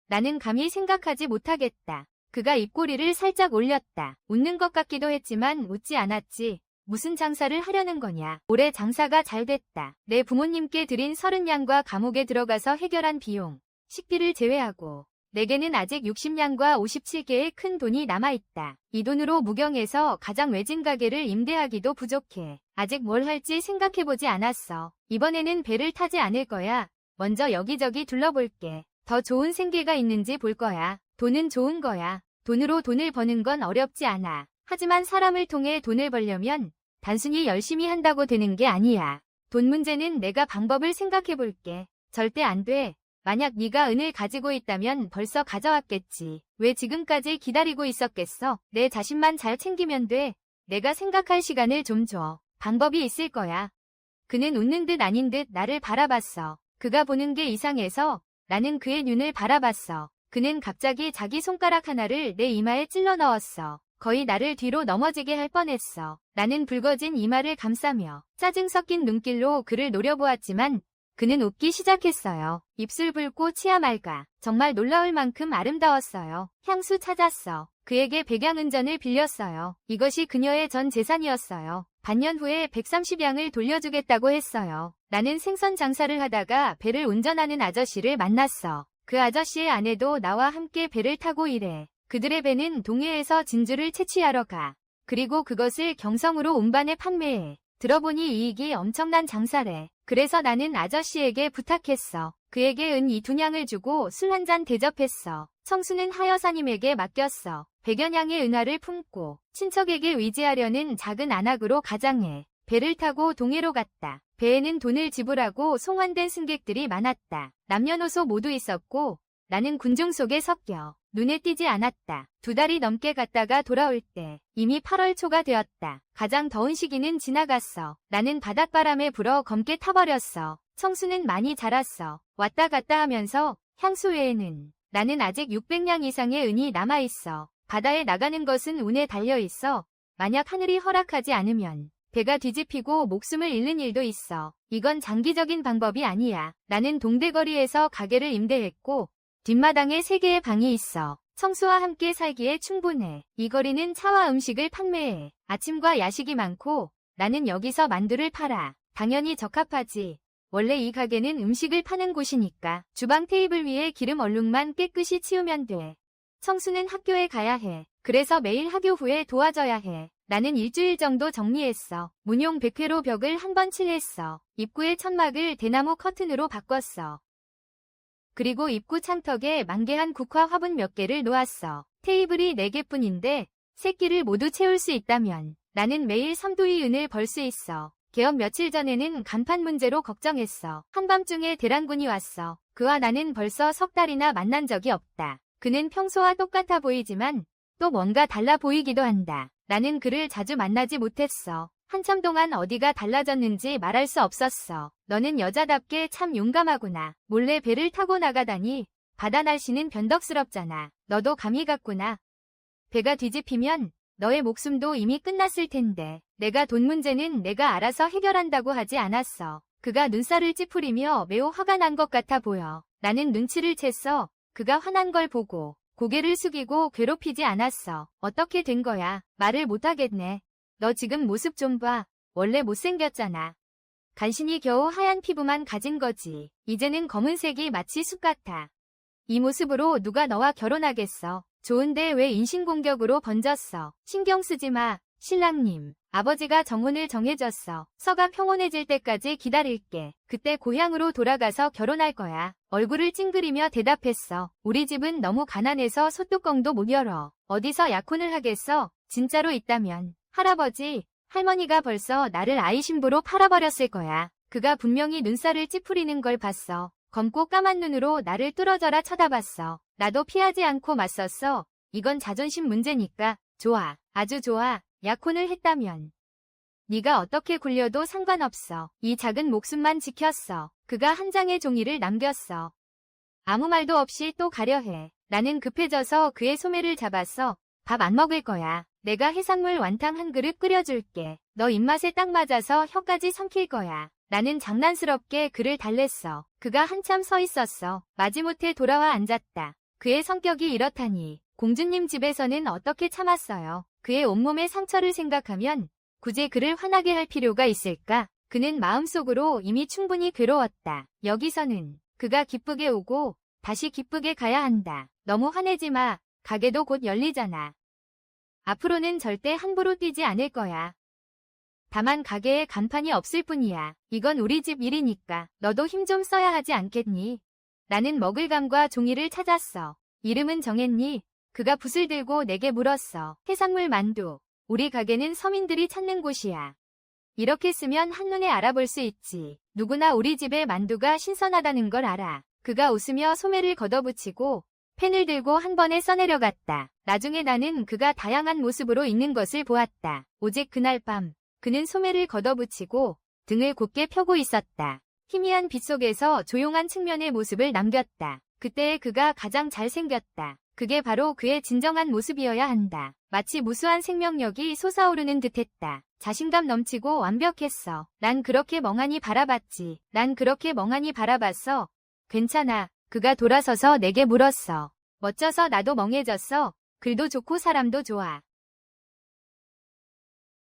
나는 감히 생각하지 못하겠다. 그가 입꼬리를 살짝 올렸다. 웃는 것 같기도 했지만 웃지 않았지. 무슨 장사를 하려는 거냐. 올해 장사가 잘 됐다. 내 부모님께 드린 30냥과 감옥에 들어가서 해결한 비용, 식비를 제외하고 내게는 아직 60냥과 57개의 큰 돈이 남아있다. 이 돈으로 무경에서 가장 외진 가게를 임대하기도 부족해. 아직 뭘 할지 생각해보지 않았어. 이번에는 배를 타지 않을 거야. 먼저 여기저기 둘러볼게. 더 좋은 생계가 있는지 볼 거야. 돈은 좋은 거야. 돈으로 돈을 버는 건 어렵지 않아. 하지만 사람을 통해 돈을 벌려면 단순히 열심히 한다고 되는 게 아니야. 돈 문제는 내가 방법을 생각해볼게. 절대 안 돼. 만약 네가 은을 가지고 있다면 벌써 가져왔겠지. 왜 지금까지 기다리고 있었겠어? 내 자신만 잘 챙기면 돼. 내가 생각할 시간을 좀 줘. 방법이 있을 거야. 그는 웃는 듯 아닌 듯 나를 바라봤어. 그가 보는 게 이상해서 나는 그의 눈을 바라봤어. 그는 갑자기 자기 손가락 하나를 내 이마에 찔러 넣었어. 거의 나를 뒤로 넘어지게 할 뻔했어. 나는 붉어진 이마를 감싸며 짜증 섞인 눈길로 그를 노려보았지만 그는 웃기 시작했어요. 입술 붉고 치아 맑아. 정말 놀라울 만큼 아름다웠어요. 향수 찾았어. 그에게 백양은전을 빌렸어요. 이것이 그녀의 전 재산이었어요. 반년 후에 130양을 돌려주겠다고 했어요. 나는 생선 장사를 하다가 배를 운전하는 아저씨를 만났어. 그 아저씨의 아내도 나와 함께 배를 타고 일해. 그들의 배는 동해에서 진주를 채취하러 가. 그리고 그것을 경성으로 운반해 판매해. 들어보니 이익이 엄청난 장사래. 그래서 나는 아저씨에게 부탁했어. 그에게 은 2냥을 주고 술 한 잔 대접했어. 청수는 하여사님에게 맡겼어. 100여냥의 은화를 품고 친척에게 의지하려는 작은 안악으로 가장해 배를 타고 동해로 갔다. 배에는 돈을 지불하고 송환된 승객들이 많았다. 남녀노소 모두 있었고 나는 군중 속에 섞여 눈에 띄지 않았다. 2달이 넘게 갔다가 돌아올 때 이미 8월 초가 되었다. 가장 더운 시기는 지나갔어. 나는 바닷바람에 불어 검게 타버렸어. 청수는 많이 자랐어. 왔다 갔다 하면서 향수 외에는 나는 아직 600냥 이상의 은이 남아있어. 바다에 나가는 것은 운에 달려있어. 만약 하늘이 허락하지 않으면 배가 뒤집히고 목숨을 잃는 일도 있어. 이건 장기적인 방법이 아니야. 나는 동대거리에서 가게를 임대했고 뒷마당에 3개의 방이 있어. 청수와 함께 살기에 충분해. 이 거리는 차와 음식을 판매해. 아침과 야식이 많고 나는 여기서 만두를 팔아. 당연히 적합하지. 원래 이 가게는 음식을 파는 곳이니까. 주방 테이블 위에 기름 얼룩만 깨끗이 치우면 돼. 청수는 학교에 가야 해. 그래서 매일 학교 후에 도와줘야 해. 나는 일주일 정도 정리했어. 문용 100회로 벽을 한 번 칠했어. 입구의 천막을 대나무 커튼으로 바꿨어. 그리고 입구 창턱에 만개한 국화 화분 몇 개를 놓았어. 테이블이 4개뿐인데 3끼를 모두 채울 수 있다면 나는 매일 삼두이 은을 벌 수 있어. 개업 며칠 전에는 간판 문제로 걱정했어. 한밤중에 대란군이 왔어. 그와 나는 벌써 3달이나 만난 적이 없다. 그는 평소와 똑같아 보이지만 또 뭔가 달라 보이기도 한다. 나는 그를 자주 만나지 못했어. 한참 동안 어디가 달라졌는지 말할 수 없었어. 너는 여자답게 참 용감하구나. 몰래 배를 타고 나가다니. 바다 날씨는 변덕스럽잖아. 너도 감이 갔구나. 배가 뒤집히면 너의 목숨도 이미 끝났을 텐데. 내가 돈 문제는 내가 알아서 해결한다고 하지 않았어. 그가 눈살을 찌푸리며 매우 화가 난 것 같아 보여. 나는 눈치를 챘어. 그가 화난 걸 보고 고개를 숙이고 괴롭히지 않았어. 어떻게 된 거야? 말을 못하겠네. 너 지금 모습 좀 봐. 원래 못생겼잖아. 간신히 겨우 하얀 피부만 가진 거지. 이제는 검은색이 마치 숲 같아. 이 모습으로 누가 너와 결혼하겠어. 좋은데 왜 인신공격으로 번졌어. 신경 쓰지 마. 신랑님. 아버지가 정혼을 정해줬어. 서가 평온해질 때까지 기다릴게. 그때 고향으로 돌아가서 결혼할 거야. 얼굴을 찡그리며 대답했어. 우리 집은 너무 가난해서 소뚜껑도 못 열어. 어디서 약혼을 하겠어? 진짜로 있다면. 할아버지, 할머니가 벌써 나를 아이 신부로 팔아버렸을 거야. 그가 분명히 눈살을 찌푸리는 걸 봤어. 검고 까만 눈으로 나를 뚫어져라 쳐다봤어. 나도 피하지 않고 맞섰어. 이건 자존심 문제니까. 좋아. 아주 좋아. 약혼을 했다면 네가 어떻게 굴려도 상관없어. 이 작은 목숨만 지켰어. 그가 한 장의 종이를 남겼어. 아무 말도 없이 또 가려 해. 나는 급해져서 그의 소매를 잡았어. 밥 안 먹을 거야. 내가 해산물 완탕 한 그릇 끓여줄게. 너 입맛에 딱 맞아서 혀까지 삼킬 거야. 나는 장난스럽게 그를 달랬어. 그가 한참 서 있었어. 마지못해 돌아와 앉았다. 그의 성격이 이렇다니. 공주님 집에서는 어떻게 참았어요. 그의 온몸의 상처를 생각하면 굳이 그를 화나게 할 필요가 있을까? 그는 마음속으로 이미 충분히 괴로웠다. 여기서는 그가 기쁘게 오고 다시 기쁘게 가야 한다. 너무 화내지 마. 가게도 곧 열리잖아. 앞으로는 절대 함부로 뛰지 않을 거야. 다만 가게에 간판이 없을 뿐이야. 이건 우리 집 일이니까 너도 힘 좀 써야 하지 않겠니? 나는 먹을감과 종이를 찾았어. 이름은 정했니? 그가 붓을 들고 내게 물었어. 해산물 만두. 우리 가게는 서민들이 찾는 곳이야. 이렇게 쓰면 한눈에 알아볼 수 있지. 누구나 우리 집의 만두가 신선하다는 걸 알아. 그가 웃으며 소매를 걷어붙이고 펜을 들고 한 번에 써내려갔다. 나중에 나는 그가 다양한 모습으로 있는 것을 보았다. 오직 그날 밤 그는 소매를 걷어붙이고 등을 곧게 펴고 있었다. 희미한 빛 속에서 조용한 측면의 모습을 남겼다. 그때의 그가 가장 잘생겼다. 그게 바로 그의 진정한 모습이어야 한다. 마치 무수한 생명력이 솟아오르는 듯했다. 자신감 넘치고 완벽했어. 난 그렇게 멍하니 바라봤지. 난 그렇게 멍하니 바라봤어. 괜찮아. 그가 돌아서서 내게 물었어. 멋져서 나도 멍해졌어. 글도 좋고 사람도 좋아.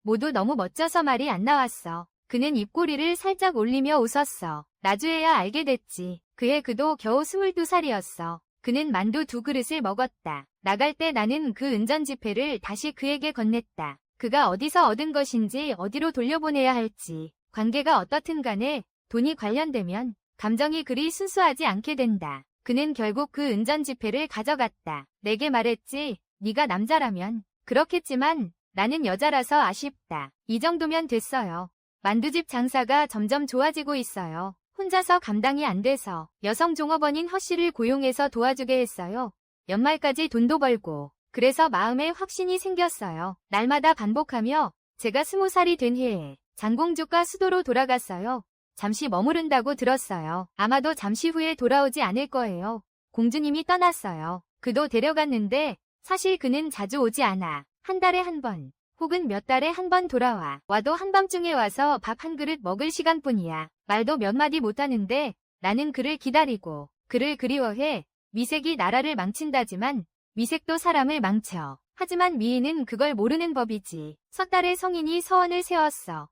모두 너무 멋져서 말이 안 나왔어. 그는 입꼬리를 살짝 올리며 웃었어. 나중에야 알게 됐지. 그의 그도 겨우 22살이었어. 그는 만두 2그릇을 먹었다. 나갈 때 나는 그 은전지폐를 다시 그에게 건넸다. 그가 어디서 얻은 것인지 어디로 돌려보내야 할지. 관계가 어떻든 간에 돈이 관련되면 감정이 그리 순수하지 않게 된다. 그는 결국 그 은전지폐를 가져갔다. 내게 말했지. 네가 남자라면 그렇겠지만 나는 여자라서 아쉽다. 이 정도면 됐어요. 만두집 장사가 점점 좋아지고 있어요. 혼자서 감당이 안 돼서 여성 종업원인 허씨를 고용해서 도와주게 했어요. 연말까지 돈도 벌고. 그래서 마음에 확신이 생겼어요. 날마다 반복하며 제가 20살이 된 해에 장공주가 수도로 돌아갔어요. 잠시 머무른다고 들었어요. 아마도 잠시 후에 돌아오지 않을 거예요. 공주님이 떠났어요. 그도 데려갔는데 사실 그는 자주 오지 않아. 한 달에 한 번, 혹은 몇 달에 한 번 돌아와. 와도 한밤중에 와서 밥 한 그릇 먹을 시간뿐이야. 말도 몇 마디 못하는데 나는 그를 기다리고 그를 그리워해. 미색이 나라를 망친다지만 미색도 사람을 망쳐. 하지만 미인은 그걸 모르는 법이지. 섣달의 성인이 서원을 세웠어.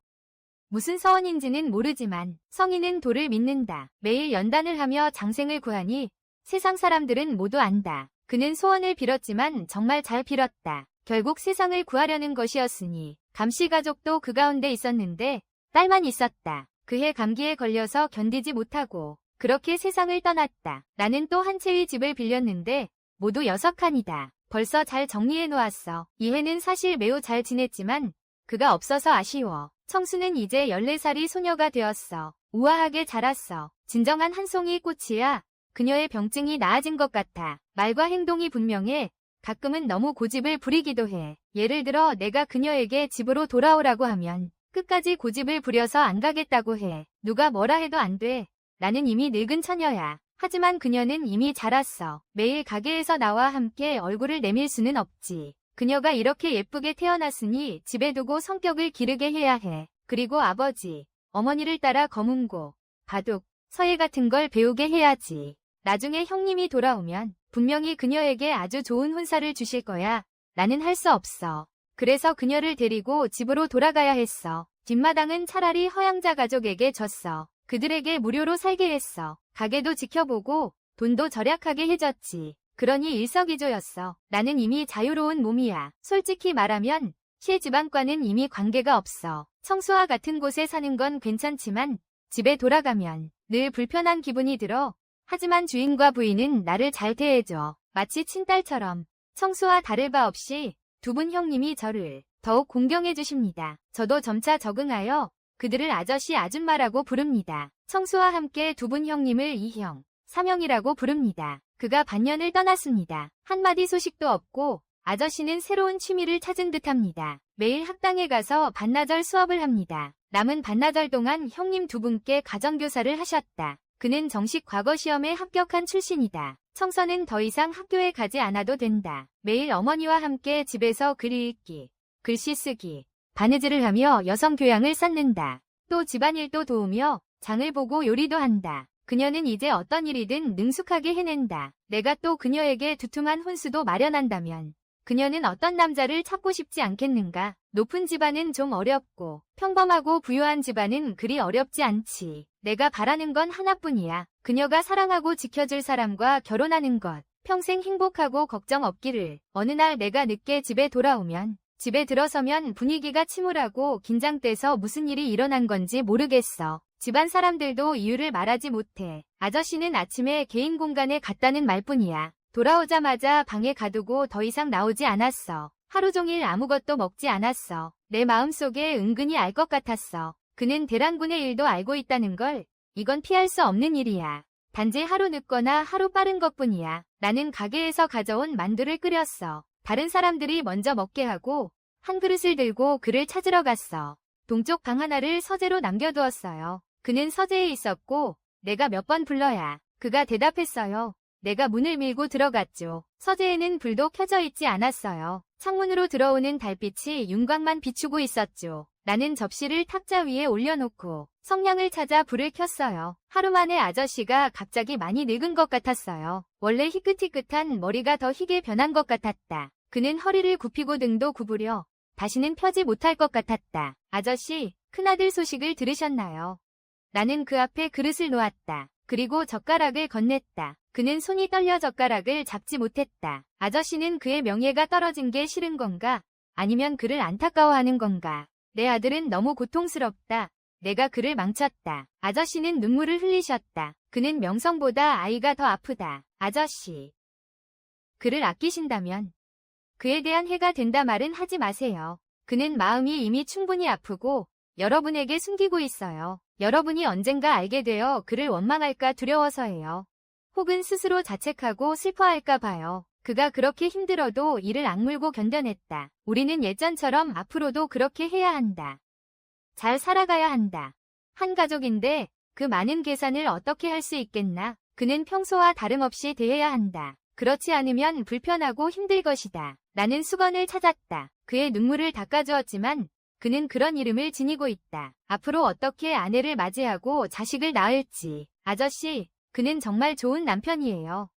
무슨 서원인지는 모르지만 성인은 도를 믿는다. 매일 연단을 하며 장생을 구하니 세상 사람들은 모두 안다. 그는 소원을 빌었지만 정말 잘 빌었다. 결국 세상을 구하려는 것이었으니 감씨 가족도 그 가운데 있었는데 딸만 있었다. 그해 감기에 걸려서 견디지 못하고 그렇게 세상을 떠났다. 나는 또 한 채의 집을 빌렸는데 모두 6칸이다. 벌써 잘 정리해 놓았어. 이 해는 사실 매우 잘 지냈지만 그가 없어서 아쉬워. 청수는 이제 14살이 소녀가 되었어. 우아하게 자랐어. 진정한 한 송이 꽃이야. 그녀의 병증이 나아진 것 같아. 말과 행동이 분명해. 가끔은 너무 고집을 부리기도 해. 예를 들어 내가 그녀에게 집으로 돌아오라고 하면 끝까지 고집을 부려서 안 가겠다고 해. 누가 뭐라 해도 안 돼. 나는 이미 늙은 처녀야. 하지만 그녀는 이미 자랐어. 매일 가게에서 나와 함께 얼굴을 내밀 수는 없지. 그녀가 이렇게 예쁘게 태어났으니 집에 두고 성격을 기르게 해야 해. 그리고 아버지, 어머니를 따라 검은고, 바둑, 서예 같은 걸 배우게 해야지. 나중에 형님이 돌아오면 분명히 그녀에게 아주 좋은 혼사를 주실 거야. 나는 할 수 없어. 그래서 그녀를 데리고 집으로 돌아가야 했어. 뒷마당은 차라리 허양자 가족에게 줬어. 그들에게 무료로 살게 했어. 가게도 지켜보고 돈도 절약하게 해줬지. 그러니 일석이조였어. 나는 이미 자유로운 몸이야. 솔직히 말하면 실지방과는 이미 관계가 없어. 청수와 같은 곳에 사는 건 괜찮지만 집에 돌아가면 늘 불편한 기분이 들어. 하지만 주인과 부인은 나를 잘 대해줘. 마치 친딸처럼. 청수와 다를 바 없이 두 분 형님이 저를 더욱 공경해 주십니다. 저도 점차 적응하여 그들을 아저씨 아줌마라고 부릅니다. 청수와 함께 두 분 형님을 이형, 삼형이라고 부릅니다. 그가 반년을 떠났습니다. 한마디 소식도 없고 아저씨는 새로운 취미를 찾은 듯합니다. 매일 학당에 가서 반나절 수업을 합니다. 남은 반나절 동안 형님 두 분께 가정교사를 하셨다. 그는 정식 과거 시험에 합격한 출신이다. 청소는 더 이상 학교에 가지 않아도 된다. 매일 어머니와 함께 집에서 글 읽기, 글씨 쓰기, 바느질을 하며 여성 교양을 쌓는다. 또 집안일도 도우며 장을 보고 요리도 한다. 그녀는 이제 어떤 일이든 능숙하게 해낸다. 내가 또 그녀에게 두툼한 혼수도 마련한다면 그녀는 어떤 남자를 찾고 싶지 않겠는가? 높은 집안은 좀 어렵고 평범하고 부유한 집안은 그리 어렵지 않지. 내가 바라는 건 하나뿐이야. 그녀가 사랑하고 지켜줄 사람과 결혼하는 것. 평생 행복하고 걱정 없기를. 어느 날 내가 늦게 집에 돌아오면 집에 들어서면 분위기가 침울하고 긴장돼서 무슨 일이 일어난 건지 모르겠어. 집안 사람들도 이유를 말하지 못해. 아저씨는 아침에 개인 공간에 갔다는 말뿐이야. 돌아오자마자 방에 가두고 더 이상 나오지 않았어. 하루 종일 아무것도 먹지 않았어. 내 마음속에 은근히 알 것 같았어. 그는 대란군의 일도 알고 있다는 걸. 이건 피할 수 없는 일이야. 단지 하루 늦거나 하루 빠른 것뿐이야. 나는 가게에서 가져온 만두를 끓였어. 다른 사람들이 먼저 먹게 하고 한 그릇을 들고 그를 찾으러 갔어. 동쪽 방 하나를 서재로 남겨두었어요. 그는 서재에 있었고 내가 몇 번 불러야 그가 대답했어요. 내가 문을 밀고 들어갔죠. 서재에는 불도 켜져 있지 않았어요. 창문으로 들어오는 달빛이 윤곽만 비추고 있었죠. 나는 접시를 탁자 위에 올려놓고 성냥을 찾아 불을 켰어요. 하루 만에 아저씨가 갑자기 많이 늙은 것 같았어요. 원래 희끗희끗한 머리가 더 희게 변한 것 같았다. 그는 허리를 굽히고 등도 구부려 다시는 펴지 못할 것 같았다. 아저씨, 큰아들 소식을 들으셨나요? 나는 그 앞에 그릇을 놓았다. 그리고 젓가락을 건넸다. 그는 손이 떨려 젓가락을 잡지 못했다. 아저씨는 그의 명예가 떨어진 게 싫은 건가? 아니면 그를 안타까워하는 건가? 내 아들은 너무 고통스럽다. 내가 그를 망쳤다. 아저씨는 눈물을 흘리셨다. 그는 명성보다 아이가 더 아프다. 아저씨. 그를 아끼신다면 그에 대한 해가 된다 말은 하지 마세요. 그는 마음이 이미 충분히 아프고 여러분에게 숨기고 있어요. 여러분이 언젠가 알게 되어 그를 원망할까 두려워서예요. 혹은 스스로 자책하고 슬퍼할까 봐요. 그가 그렇게 힘들어도 이를 악물고 견뎌냈다. 우리는 예전처럼 앞으로도 그렇게 해야 한다. 잘 살아가야 한다. 한 가족인데 그 많은 계산을 어떻게 할 수 있겠나? 그는 평소와 다름없이 대해야 한다. 그렇지 않으면 불편하고 힘들 것이다. 나는 수건을 찾았다. 그의 눈물을 닦아주었지만 그는 그런 이름을 지니고 있다. 앞으로 어떻게 아내를 맞이하고 자식을 낳을지. 아저씨, 그는 정말 좋은 남편이에요.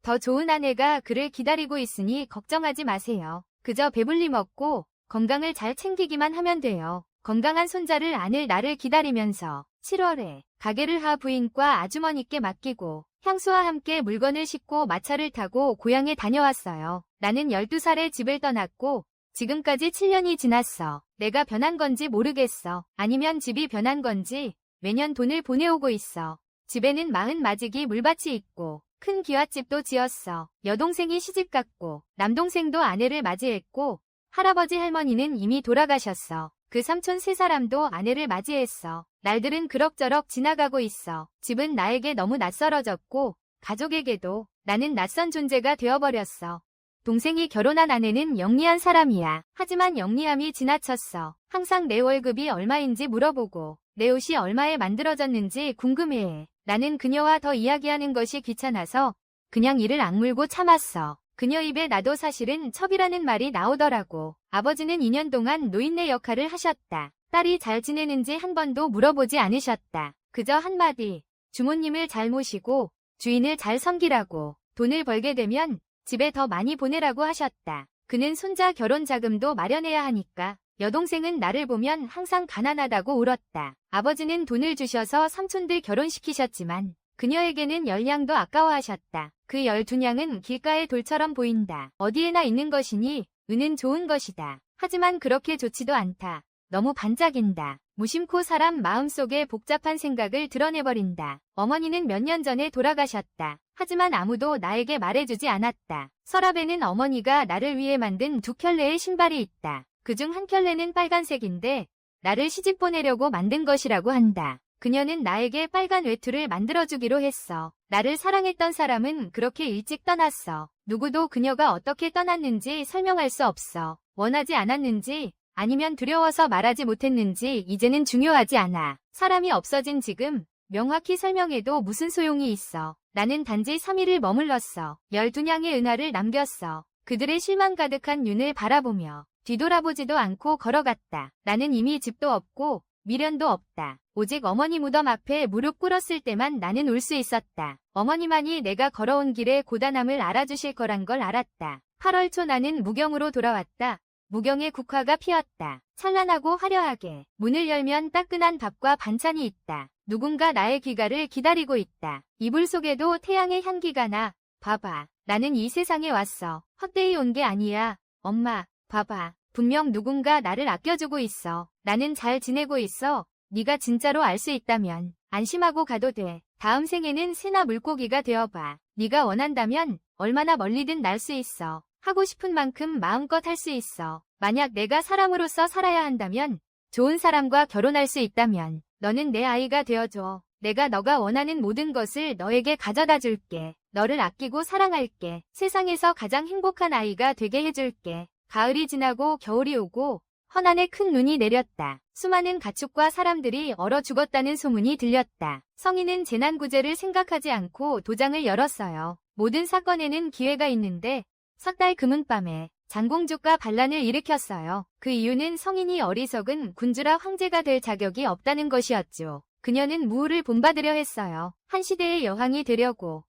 더 좋은 아내가 그를 기다리고 있으니 걱정하지 마세요. 그저 배불리 먹고 건강을 잘 챙기기만 하면 돼요. 건강한 손자를 안을 나를 기다리면서 7월에 가게를 하 부인과 아주머니께 맡기고 향수와 함께 물건을 싣고 마차를 타고 고향에 다녀왔어요. 나는 12살에 집을 떠났고 지금까지 7년이 지났어. 내가 변한 건지 모르겠어. 아니면 집이 변한 건지 매년 돈을 보내오고 있어. 집에는 40마지기 물밭이 있고 큰 기와집도 지었어. 여동생이 시집갔고 남동생도 아내를 맞이했고 할아버지 할머니는 이미 돌아가셨어. 그 삼촌 세 사람도 아내를 맞이했어. 날들은 그럭저럭 지나가고 있어. 집은 나에게 너무 낯설어졌고 가족에게도 나는 낯선 존재가 되어버렸어. 동생이 결혼한 아내는 영리한 사람이야. 하지만 영리함이 지나쳤어. 항상 내 월급이 얼마인지 물어보고 내 옷이 얼마에 만들어졌는지 궁금해해. 나는 그녀와 더 이야기하는 것이 귀찮아서 그냥 이를 악물고 참았어. 그녀 입에 나도 사실은 첩이라는 말이 나오더라고. 아버지는 2년 동안 노인네 역할을 하셨다. 딸이 잘 지내는지 한 번도 물어보지 않으셨다. 그저 한마디, 주모님을 잘 모시고 주인을 잘 섬기라고. 돈을 벌게 되면 집에 더 많이 보내라고 하셨다. 그는 손자 결혼 자금도 마련해야 하니까. 여동생은 나를 보면 항상 가난하다고 울었다. 아버지는 돈을 주셔서 삼촌들 결혼시키셨지만 그녀에게는 10냥도 아까워하셨다. 그 12냥은 길가의 돌처럼 보인다. 어디에나 있는 것이니 은은 좋은 것이다. 하지만 그렇게 좋지도 않다. 너무 반짝인다. 무심코 사람 마음속에 복잡한 생각을 드러내버린다. 어머니는 몇 년 전에 돌아가셨다. 하지만 아무도 나에게 말해주지 않았다. 서랍에는 어머니가 나를 위해 만든 2켤레의 신발이 있다. 그중 한 켤레는 빨간색인데 나를 시집 보내려고 만든 것이라고 한다. 그녀는 나에게 빨간 외투를 만들어주기로 했어. 나를 사랑했던 사람은 그렇게 일찍 떠났어. 누구도 그녀가 어떻게 떠났는지 설명할 수 없어. 원하지 않았는지 아니면 두려워서 말하지 못했는지 이제는 중요하지 않아. 사람이 없어진 지금 명확히 설명해도 무슨 소용이 있어. 나는 단지 3일을 머물렀어. 12냥의 은하를 남겼어. 그들의 실망 가득한 눈을 바라보며 뒤돌아보지도 않고 걸어갔다. 나는 이미 집도 없고 미련도 없다. 오직 어머니 무덤 앞에 무릎 꿇었을 때만 나는 울 수 있었다. 어머니만이 내가 걸어온 길의 고단함을 알아주실 거란 걸 알았다. 8월 초 나는 무경으로 돌아왔다. 무경의 국화가 피었다. 찬란하고 화려하게. 문을 열면 따끈한 밥과 반찬이 있다. 누군가 나의 귀가를 기다리고 있다. 이불 속에도 태양의 향기가 나. 봐봐. 나는 이 세상에 왔어. 헛되이 온 게 아니야. 엄마, 봐봐. 분명 누군가 나를 아껴주고 있어. 나는 잘 지내고 있어. 네가 진짜로 알 수 있다면 안심하고 가도 돼. 다음 생에는 새나 물고기가 되어봐. 네가 원한다면 얼마나 멀리든 날 수 있어. 하고 싶은 만큼 마음껏 할 수 있어. 만약 내가 사람으로서 살아야 한다면, 좋은 사람과 결혼할 수 있다면 너는 내 아이가 되어줘. 내가 너가 원하는 모든 것을 너에게 가져다 줄게. 너를 아끼고 사랑할게. 세상에서 가장 행복한 아이가 되게 해줄게. 가을이 지나고 겨울이 오고 헌안에 큰 눈이 내렸다. 수많은 가축과 사람들이 얼어 죽었다는 소문이 들렸다. 성인은 재난구제를 생각하지 않고 도장을 열었어요. 모든 사건에는 기회가 있는데 석 달 금은밤에 장공주가 반란을 일으켰어요. 그 이유는 성인이 어리석은 군주라 황제가 될 자격이 없다는 것이었죠. 그녀는 무후를 본받으려 했어요. 한 시대의 여왕이 되려고.